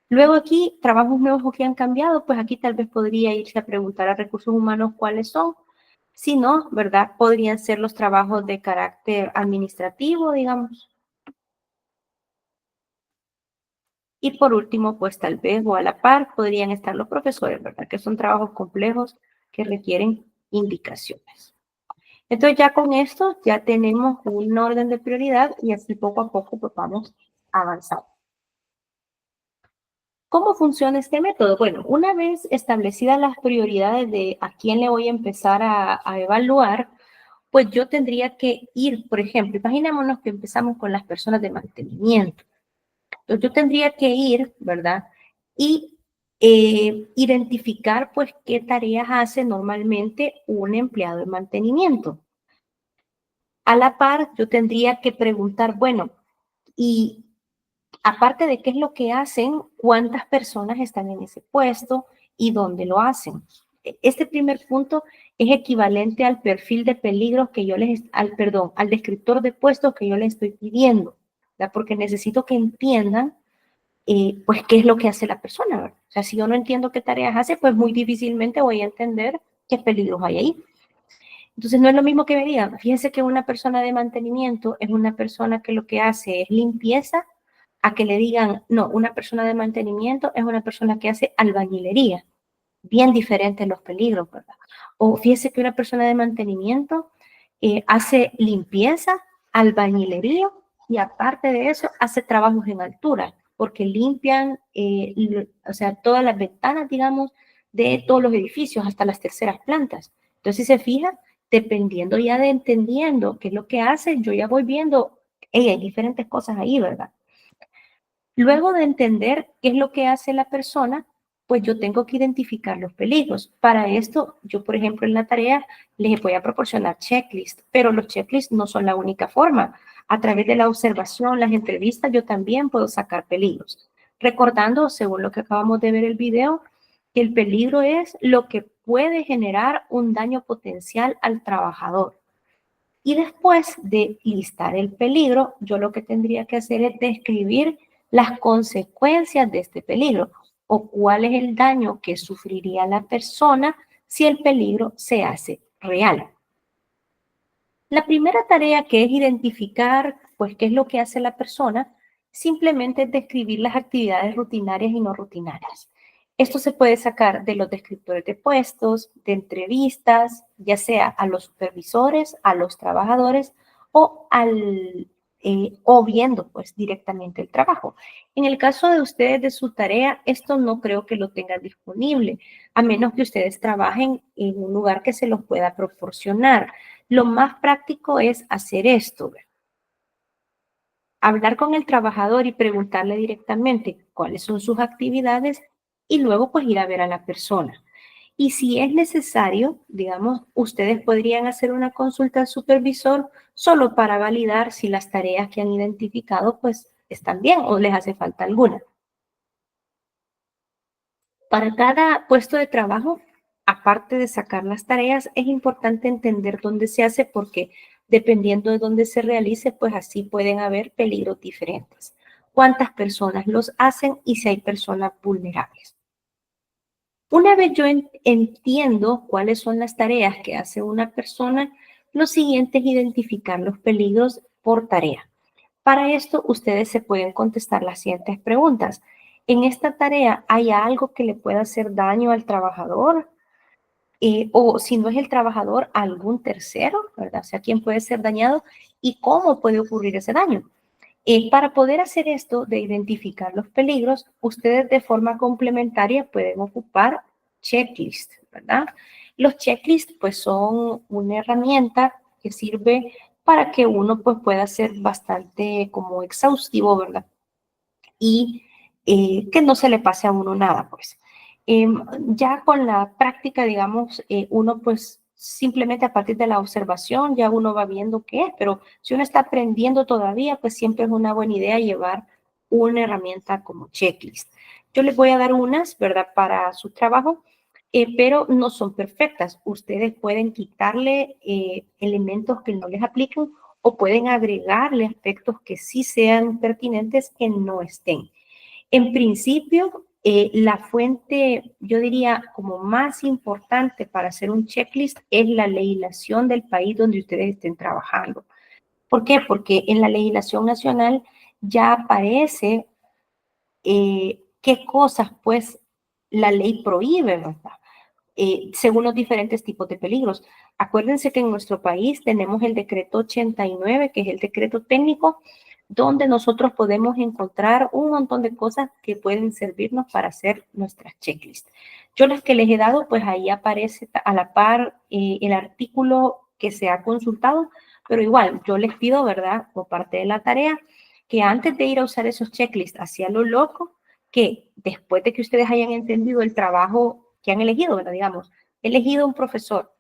Luego aquí, trabajos nuevos que han cambiado, pues aquí tal vez podría irse a preguntar a recursos humanos cuáles son. Si no, ¿verdad? Podrían ser los trabajos de carácter administrativo, digamos. Y por último, pues tal vez o a la par podrían estar los profesores, ¿verdad? Que son trabajos complejos que requieren indicaciones. Entonces ya con esto ya tenemos un orden de prioridad y así poco a poco pues vamos avanzando. ¿Cómo funciona este método? Bueno, una vez establecidas las prioridades de a quién le voy a empezar a evaluar, pues yo tendría que ir, por ejemplo, imaginémonos que empezamos con las personas de mantenimiento. Entonces yo tendría que ir, ¿verdad? Y identificar pues qué tareas hace normalmente un empleado de mantenimiento. A la par, yo tendría que preguntar, bueno, y aparte de qué es lo que hacen, cuántas personas están en ese puesto y dónde lo hacen. Este primer punto es equivalente al perfil de peligros que yo al descriptor de puestos que yo les estoy pidiendo, ¿verdad? Porque necesito que entiendan, pues, qué es lo que hace la persona, ¿verdad? O sea, si yo no entiendo qué tareas hace, pues muy difícilmente voy a entender qué peligros hay ahí. Entonces, no es lo mismo que me digan, fíjense que una persona de mantenimiento es una persona que lo que hace es limpieza, a que le digan, no, una persona de mantenimiento es una persona que hace albañilería. Bien diferentes los peligros, ¿verdad? O fíjese que una persona de mantenimiento hace limpieza, albañilería y aparte de eso hace trabajos en altura, porque limpian, o sea, todas las ventanas, digamos, de todos los edificios hasta las terceras plantas. Entonces, si se fija, dependiendo ya de entendiendo qué es lo que hacen, yo ya voy viendo, hay diferentes cosas ahí, ¿verdad? Luego de entender qué es lo que hace la persona, pues yo tengo que identificar los peligros. Para esto, yo, por ejemplo, en la tarea les voy a proporcionar checklists, pero los checklists no son la única forma. A través de la observación, las entrevistas, yo también puedo sacar peligros. Recordando, según lo que acabamos de ver el video, que el peligro es lo que puede generar un daño potencial al trabajador. Y después de listar el peligro, yo lo que tendría que hacer es describir las consecuencias de este peligro o cuál es el daño que sufriría la persona si el peligro se hace real. La primera tarea, que es identificar pues qué es lo que hace la persona, simplemente es describir las actividades rutinarias y no rutinarias. Esto se puede sacar de los descriptores de puestos, de entrevistas, ya sea a los supervisores, a los trabajadores o al o viendo pues directamente el trabajo. En el caso de ustedes de su tarea, esto no creo que lo tengan disponible, a menos que ustedes trabajen en un lugar que se los pueda proporcionar. Lo más práctico es hacer esto, ¿verdad? Hablar con el trabajador y preguntarle directamente cuáles son sus actividades y luego pues ir a ver a la persona. Y si es necesario, digamos, ustedes podrían hacer una consulta al supervisor solo para validar si las tareas que han identificado pues están bien o les hace falta alguna. Para cada puesto de trabajo, aparte de sacar las tareas, es importante entender dónde se hace porque dependiendo de dónde se realice, pues así pueden haber peligros diferentes. Cuántas personas los hacen y si hay personas vulnerables. Una vez yo entiendo cuáles son las tareas que hace una persona, lo siguiente es identificar los peligros por tarea. Para esto, ustedes se pueden contestar las siguientes preguntas. ¿En esta tarea hay algo que le pueda hacer daño al trabajador? O si no es el trabajador, algún tercero, ¿verdad? O sea, ¿quién puede ser dañado y cómo puede ocurrir ese daño? Para poder hacer esto de identificar los peligros, ustedes de forma complementaria pueden ocupar checklists, ¿verdad? Los checklists pues son una herramienta que sirve para que uno pues pueda ser bastante como exhaustivo, ¿verdad? Y que no se le pase a uno nada, pues. Ya con la práctica, digamos, uno pues simplemente a partir de la observación ya uno va viendo qué es, pero si uno está aprendiendo todavía, pues siempre es una buena idea llevar una herramienta como checklist. Yo les voy a dar unas, ¿verdad?, para su trabajo, pero no son perfectas. Ustedes pueden quitarle elementos que no les apliquen o pueden agregarle aspectos que sí sean pertinentes que no estén. En principio, la fuente, yo diría, como más importante para hacer un checklist es la legislación del país donde ustedes estén trabajando. ¿Por qué? Porque en la legislación nacional ya aparece qué cosas, pues, la ley prohíbe, ¿verdad? Según los diferentes tipos de peligros. Acuérdense que en nuestro país tenemos el decreto 89, que es el decreto técnico, donde nosotros podemos encontrar un montón de cosas que pueden servirnos para hacer nuestras checklists. Yo las que les he dado, pues ahí aparece a la par el artículo que se ha consultado, pero igual yo les pido, ¿verdad?, por parte de la tarea, que antes de ir a usar esos checklists hacia lo loco, que después de que ustedes hayan entendido el trabajo que han elegido, ¿verdad? Digamos, he elegido un profesor.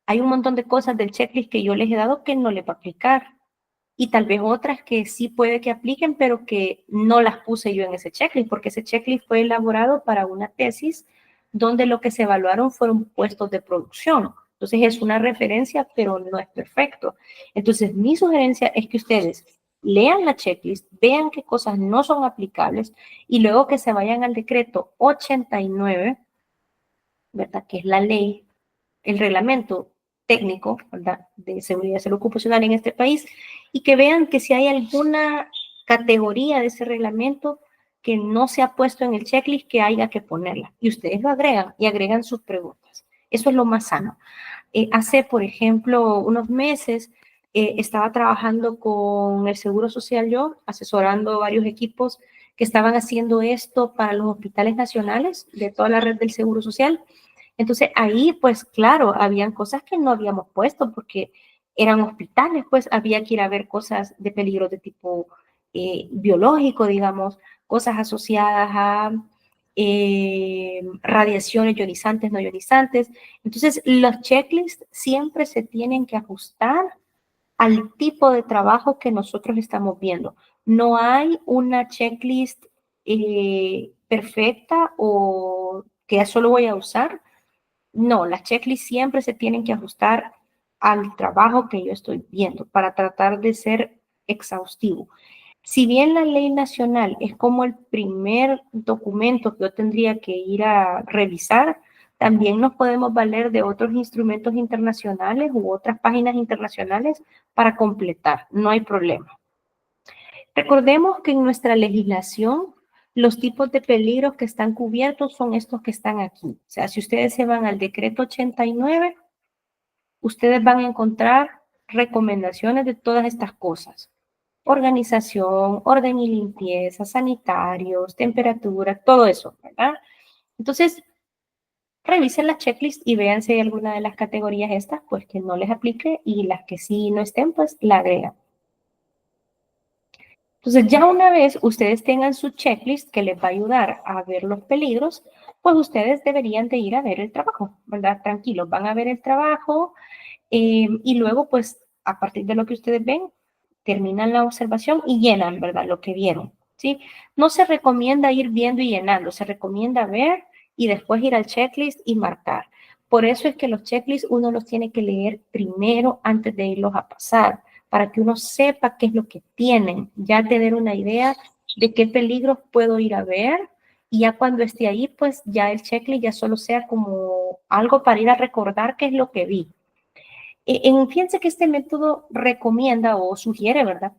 Hay un montón de cosas del checklist que yo les he dado que no le va a aplicar. Y tal vez otras que sí puede que apliquen, pero que no las puse yo en ese checklist, porque ese checklist fue elaborado para una tesis donde lo que se evaluaron fueron puestos de producción. Entonces es una referencia, pero no es perfecto. Entonces mi sugerencia es que ustedes lean la checklist, vean qué cosas no son aplicables y luego que se vayan al decreto 89, ¿verdad? Que es la ley, el reglamento técnico, ¿verdad?, de seguridad y salud ocupacional en este país, y que vean que si hay alguna categoría de ese reglamento que no se ha puesto en el checklist, que haya que ponerla. Y ustedes lo agregan y agregan sus preguntas. Eso es lo más sano. Hace, por ejemplo, unos meses, estaba trabajando con el Seguro Social yo, asesorando varios equipos que estaban haciendo esto para los hospitales nacionales de toda la red del Seguro Social. Entonces ahí, pues claro, habían cosas que no habíamos puesto porque eran hospitales, pues había que ir a ver cosas de peligro de tipo biológico, digamos, cosas asociadas a radiaciones ionizantes, no ionizantes. Entonces los checklists siempre se tienen que ajustar al tipo de trabajo que nosotros estamos viendo. No hay una checklist perfecta o que ya solo voy a usar. No, las checklists siempre se tienen que ajustar al trabajo que yo estoy viendo para tratar de ser exhaustivo. Si bien la ley nacional es como el primer documento que yo tendría que ir a revisar, también nos podemos valer de otros instrumentos internacionales u otras páginas internacionales para completar, no hay problema. Recordemos que en nuestra legislación los tipos de peligros que están cubiertos son estos que están aquí. O sea, si ustedes se van al decreto 89, ustedes van a encontrar recomendaciones de todas estas cosas. organización, orden y limpieza, sanitarios, temperatura, todo eso, ¿verdad? Entonces, revisen la checklist y vean si hay alguna de las categorías estas, pues que no les aplique y las que sí no estén, pues la agregan. Entonces, ya una vez ustedes tengan su checklist que les va a ayudar a ver los peligros, pues ustedes deberían de ir a ver el trabajo, ¿verdad? Tranquilos, van a ver el trabajo y luego, pues, a partir de lo que ustedes ven, terminan la observación y llenan, ¿verdad? Lo que vieron, ¿sí? No se recomienda ir viendo y llenando, se recomienda ver y después ir al checklist y marcar. Por eso es que los checklists uno los tiene que leer primero antes de irlos a pasar, para que uno sepa qué es lo que tienen, ya tener una idea de qué peligros puedo ir a ver y ya cuando esté ahí, pues ya el checklist ya solo sea como algo para ir a recordar qué es lo que vi. Fíjense que este método recomienda o sugiere, ¿verdad?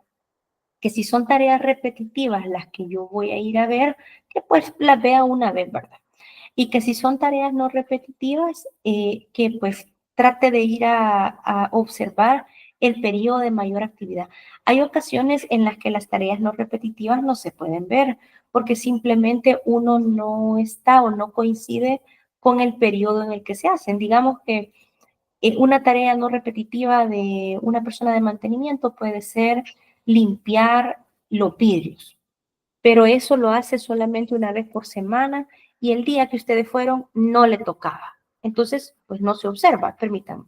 Que si son tareas repetitivas las que yo voy a ir a ver, que pues las vea una vez, ¿verdad? Y que si son tareas no repetitivas, que pues trate de ir a observar el periodo de mayor actividad. Hay ocasiones en las que las tareas no repetitivas no se pueden ver porque simplemente uno no está o no coincide con el periodo en el que se hacen. Digamos que una tarea no repetitiva de una persona de mantenimiento puede ser limpiar los vidrios, pero eso lo hace solamente una vez por semana y el día que ustedes fueron no le tocaba. Entonces, pues no se observa, permítanme.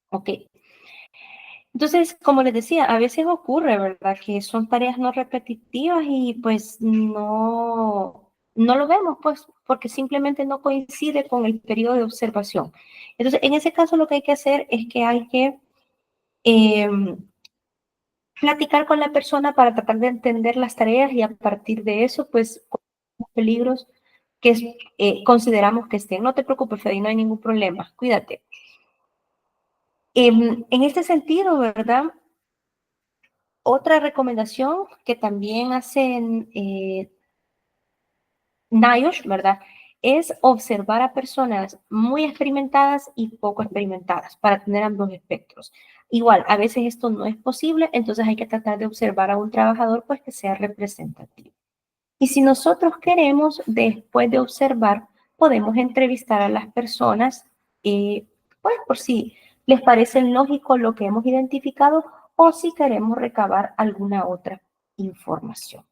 Ok. Entonces, como les decía, a veces ocurre, ¿verdad? Que son tareas no repetitivas y pues no lo vemos, pues, porque simplemente no coincide con el periodo de observación. Entonces, en ese caso lo que hay que hacer es que hay que eh, platicar con la persona para tratar de entender las tareas y a partir de eso, pues, los peligros que consideramos que estén. No te preocupes, Fede, no hay ningún problema, cuídate. En este sentido, ¿verdad? Otra recomendación que también hacen NIOSH, ¿verdad? Es observar a personas muy experimentadas y poco experimentadas para tener ambos espectros. Igual, a veces esto no es posible, entonces hay que tratar de observar a un trabajador pues que sea representativo. Y si nosotros queremos, después de observar, podemos entrevistar a las personas, pues por si les parece lógico lo que hemos identificado o si queremos recabar alguna otra información.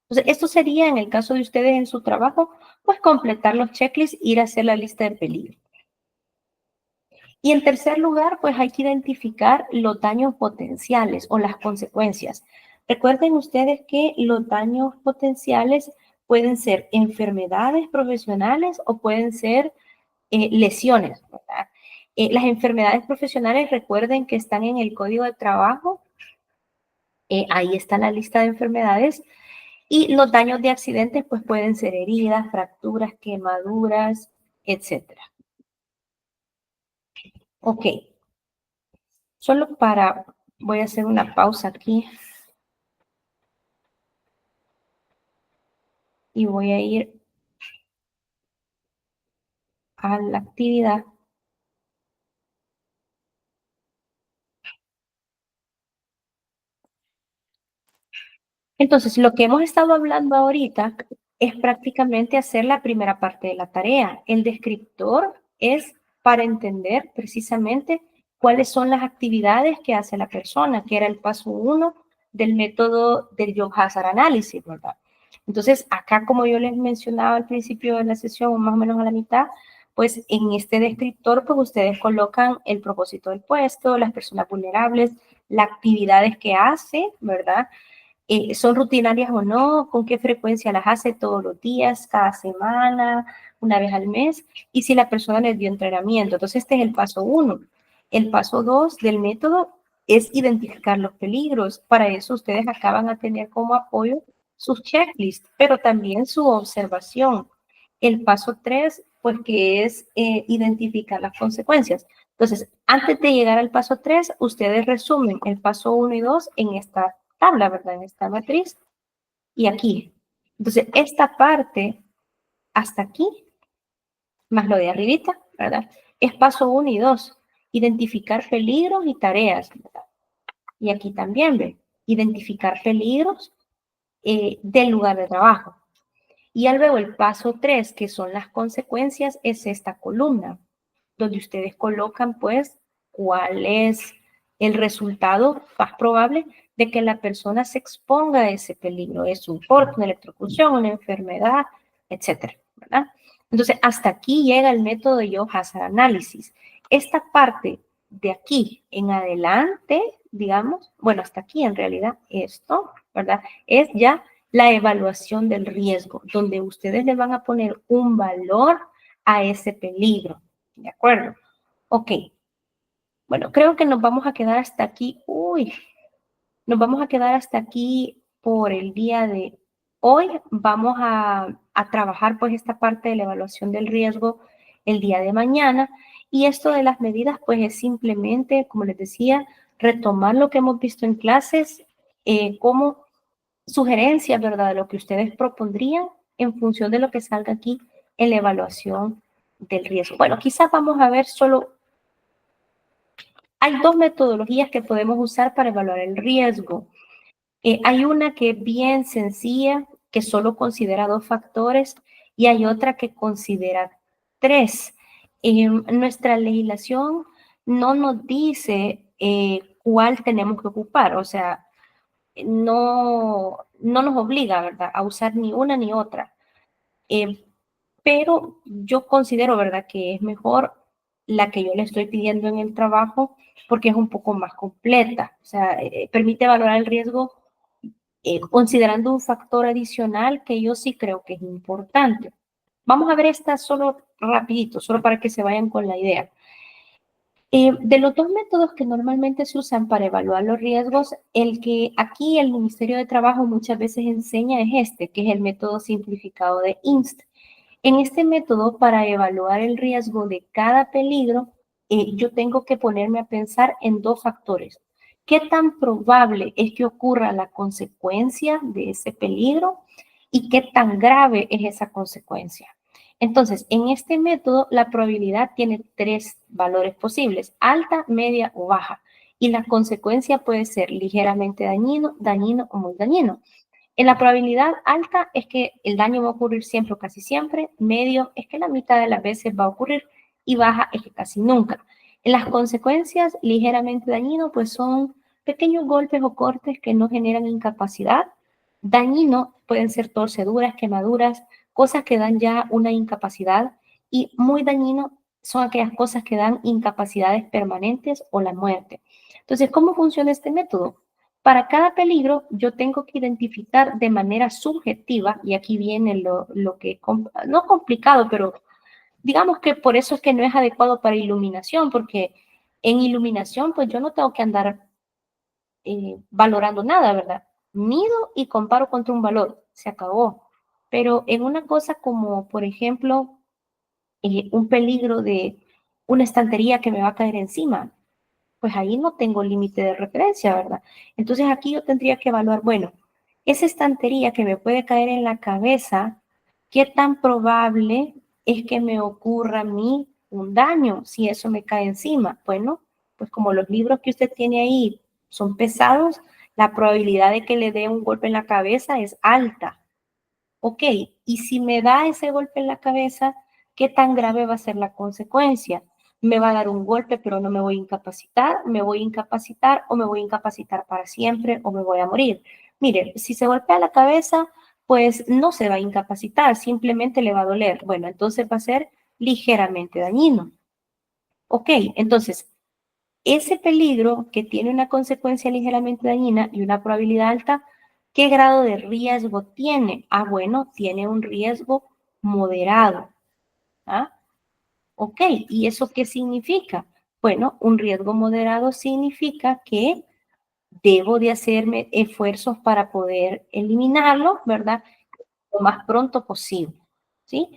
Entonces, esto sería en el caso de ustedes en su trabajo, pues completar los checklists, ir a hacer la lista de peligro. Y en tercer lugar, pues hay que identificar los daños potenciales o las consecuencias. Recuerden ustedes que los daños potenciales pueden ser enfermedades profesionales o pueden ser lesiones, ¿verdad? Las enfermedades profesionales, recuerden que están en el Código de Trabajo. Ahí está la lista de enfermedades. Y los daños de accidentes, pues pueden ser heridas, fracturas, quemaduras, etc. Ok. Solo voy a hacer una pausa aquí. Y voy a ir a la actividad. Entonces, lo que hemos estado hablando ahorita es prácticamente hacer la primera parte de la tarea. El descriptor es para entender precisamente cuáles son las actividades que hace la persona, que era el paso 1 del método del Job Hazard Analysis, ¿verdad? Entonces, acá, como yo les mencionaba al principio de la sesión, o más o menos a la mitad, pues en este descriptor, pues ustedes colocan el propósito del puesto, las personas vulnerables, las actividades que hace, ¿verdad? ¿Son rutinarias o no? ¿Con qué frecuencia las hace? ¿Todos los días, cada semana, una vez al mes? Y si la persona les dio entrenamiento. Entonces, este es el paso 1. El paso 2 del método es identificar los peligros. Para eso ustedes acaban a tener como apoyo sus checklists, pero también su observación. El paso 3, pues que es identificar las consecuencias. Entonces, antes de llegar al paso 3, ustedes resumen el paso 1 y 2 en esta tabla, ¿verdad? En esta matriz y aquí. Entonces, esta parte hasta aquí, más lo de arribita, ¿verdad? Es paso 1 y 2, identificar peligros y tareas, ¿verdad? Y aquí también, ¿ve? Identificar peligros del lugar de trabajo. Y ya luego el paso 3, que son las consecuencias, es esta columna, donde ustedes colocan, pues, cuál es el resultado más probable de que la persona se exponga a ese peligro. Es un corte, una electrocución, una enfermedad, etcétera, ¿verdad? Entonces, hasta aquí llega el método de Biohazard Analysis. Esta parte de aquí en adelante, digamos, bueno, hasta aquí en realidad, esto, ¿verdad? Es ya la evaluación del riesgo, donde ustedes le van a poner un valor a ese peligro. ¿De acuerdo? Ok. Bueno, creo que nos vamos a quedar hasta aquí. Nos vamos a quedar hasta aquí por el día de hoy. Vamos a trabajar pues esta parte de la evaluación del riesgo el día de mañana. Y esto de las medidas pues es simplemente, como les decía, retomar lo que hemos visto en clases como sugerencias, ¿verdad? De lo que ustedes propondrían en función de lo que salga aquí en la evaluación del riesgo. Bueno, quizás vamos a ver solo... Hay dos metodologías que podemos usar para evaluar el riesgo. Hay una que es bien sencilla, que solo considera 2 factores, y hay otra que considera 3. Nuestra legislación no nos dice cuál tenemos que ocupar, o sea, no nos obliga, ¿verdad?, a usar ni una ni otra. Pero yo considero, ¿verdad?, que es mejor la que yo le estoy pidiendo en el trabajo porque es un poco más completa. O sea, permite valorar el riesgo considerando un factor adicional que yo sí creo que es importante. Vamos a ver esta solo rapidito, solo para que se vayan con la idea. De los 2 métodos que normalmente se usan para evaluar los riesgos, el que aquí el Ministerio de Trabajo muchas veces enseña es este, que es el método simplificado de INST. En este método, para evaluar el riesgo de cada peligro, yo tengo que ponerme a pensar en 2 factores. ¿Qué tan probable es que ocurra la consecuencia de ese peligro? ¿Y qué tan grave es esa consecuencia? Entonces, en este método, la probabilidad tiene 3 valores posibles, alta, media o baja. Y la consecuencia puede ser ligeramente dañino, dañino o muy dañino. En la probabilidad alta es que el daño va a ocurrir siempre o casi siempre, medio es que la mitad de las veces va a ocurrir y baja es que casi nunca. En las consecuencias ligeramente dañino pues son pequeños golpes o cortes que no generan incapacidad. Dañino pueden ser torceduras, quemaduras, cosas que dan ya una incapacidad, y muy dañino son aquellas cosas que dan incapacidades permanentes o la muerte. Entonces, ¿cómo funciona este método? Para cada peligro, yo tengo que identificar de manera subjetiva, y aquí viene lo que, no complicado, pero digamos que por eso es que no es adecuado para iluminación, porque en iluminación, pues yo no tengo que andar valorando nada, ¿verdad? Mido y comparo contra un valor, se acabó. Pero en una cosa como, por ejemplo, un peligro de una estantería que me va a caer encima, pues ahí no tengo límite de referencia, ¿verdad? Entonces aquí yo tendría que evaluar, bueno, esa estantería que me puede caer en la cabeza, ¿qué tan probable es que me ocurra a mí un daño si eso me cae encima? Bueno, pues como los libros que usted tiene ahí son pesados, la probabilidad de que le dé un golpe en la cabeza es alta. Ok, y si me da ese golpe en la cabeza, ¿qué tan grave va a ser la consecuencia? Me va a dar un golpe, pero no me voy a incapacitar, me voy a incapacitar o me voy a incapacitar para siempre o me voy a morir. Mire, si se golpea la cabeza, pues no se va a incapacitar, simplemente le va a doler. Bueno, entonces va a ser ligeramente dañino. Ok, entonces, ese peligro que tiene una consecuencia ligeramente dañina y una probabilidad alta, ¿Qué grado de riesgo tiene? Ah, bueno, tiene un riesgo moderado. ¿Ah? Ok, ¿y eso qué significa? Bueno, un riesgo moderado significa que debo de hacerme esfuerzos para poder eliminarlo, ¿verdad? Lo más pronto posible, ¿sí?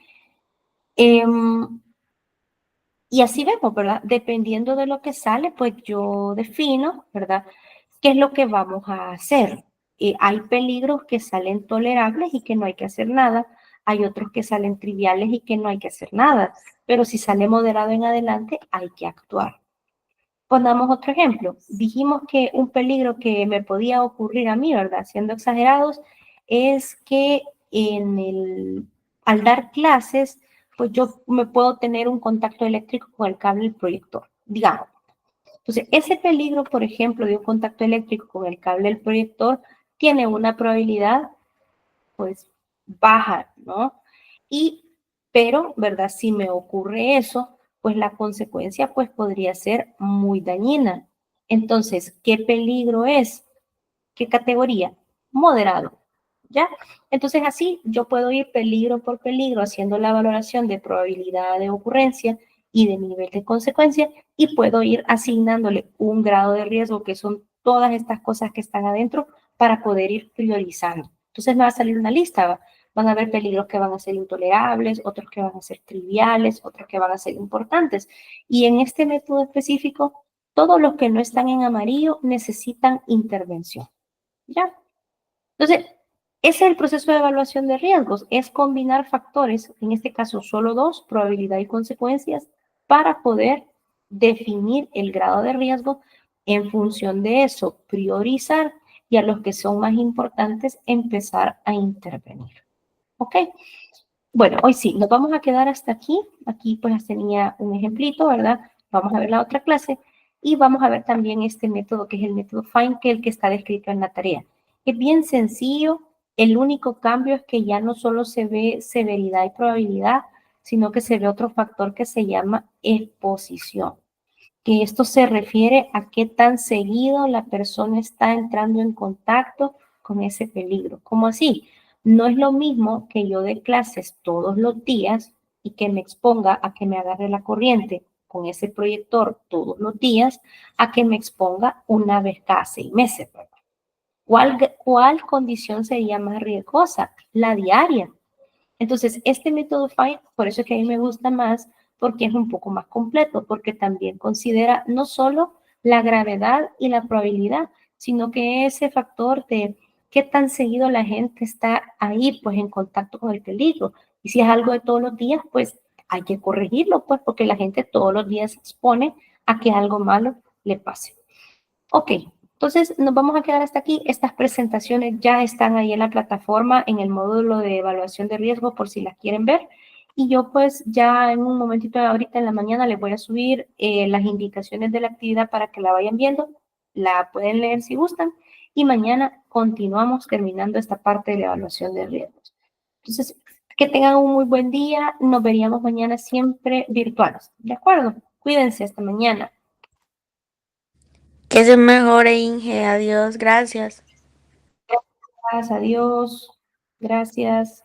Y así vemos, ¿verdad? Dependiendo de lo que sale, pues yo defino, ¿verdad? ¿Qué es lo que vamos a hacer? Hay peligros que salen tolerables y que no hay que hacer nada. Hay otros que salen triviales y que no hay que hacer nada. Pero si sale moderado en adelante, hay que actuar. Pongamos otro ejemplo. Dijimos que un peligro que me podía ocurrir a mí, ¿verdad? Siendo exagerados, es que al dar clases, pues yo me puedo tener un contacto eléctrico con el cable del proyector, digamos. Entonces, ese peligro, por ejemplo, de un contacto eléctrico con el cable del proyector tiene una probabilidad, pues, baja, ¿no? Pero, ¿verdad? Si me ocurre eso, pues la consecuencia, pues, podría ser muy dañina. Entonces, ¿qué peligro es? ¿Qué categoría? Moderado, ¿ya? Entonces, así yo puedo ir peligro por peligro haciendo la valoración de probabilidad de ocurrencia y de nivel de consecuencia y puedo ir asignándole un grado de riesgo, que son todas estas cosas que están adentro, para poder ir priorizando. Entonces me va a salir una lista, ¿va? Van a haber peligros que van a ser intolerables, otros que van a ser triviales, otros que van a ser importantes. Y en este método específico, todos los que no están en amarillo necesitan intervención. ¿Ya? Entonces, ese es el proceso de evaluación de riesgos, es combinar factores, en este caso solo dos, probabilidad y consecuencias, para poder definir el grado de riesgo. En función de eso, priorizar y a los que son más importantes empezar a intervenir. ¿Ok? Bueno, hoy sí, nos vamos a quedar hasta aquí. Aquí pues tenía un ejemplito, ¿verdad? Vamos a ver la otra clase y vamos a ver también este método que es el método FIND, que es el que está descrito en la tarea. Es bien sencillo, el único cambio es que ya no solo se ve severidad y probabilidad, sino que se ve otro factor que se llama exposición, que esto se refiere a qué tan seguido la persona está entrando en contacto con ese peligro. ¿Cómo así? No es lo mismo que yo dé clases todos los días y que me exponga a que me agarre la corriente con ese proyector todos los días, a que me exponga una vez cada 6 meses. ¿Cuál condición sería más riesgosa? La diaria. Entonces, este método FIND, por eso es que a mí me gusta más, porque es un poco más completo, porque también considera no solo la gravedad y la probabilidad, sino que ese factor de qué tan seguido la gente está ahí, pues en contacto con el peligro. Y si es algo de todos los días, pues hay que corregirlo, pues porque la gente todos los días se expone a que algo malo le pase. Ok, entonces nos vamos a quedar hasta aquí. Estas presentaciones ya están ahí en la plataforma, en el módulo de evaluación de riesgo, por si las quieren ver. Y yo pues ya en un momentito ahorita en la mañana les voy a subir las indicaciones de la actividad para que la vayan viendo. La pueden leer si gustan. Y mañana continuamos terminando esta parte de la evaluación de riesgos. Entonces, que tengan un muy buen día. Nos veríamos mañana siempre virtuales. ¿De acuerdo? Cuídense hasta mañana. Que se mejore, Inge. Adiós, gracias. Adiós. Gracias.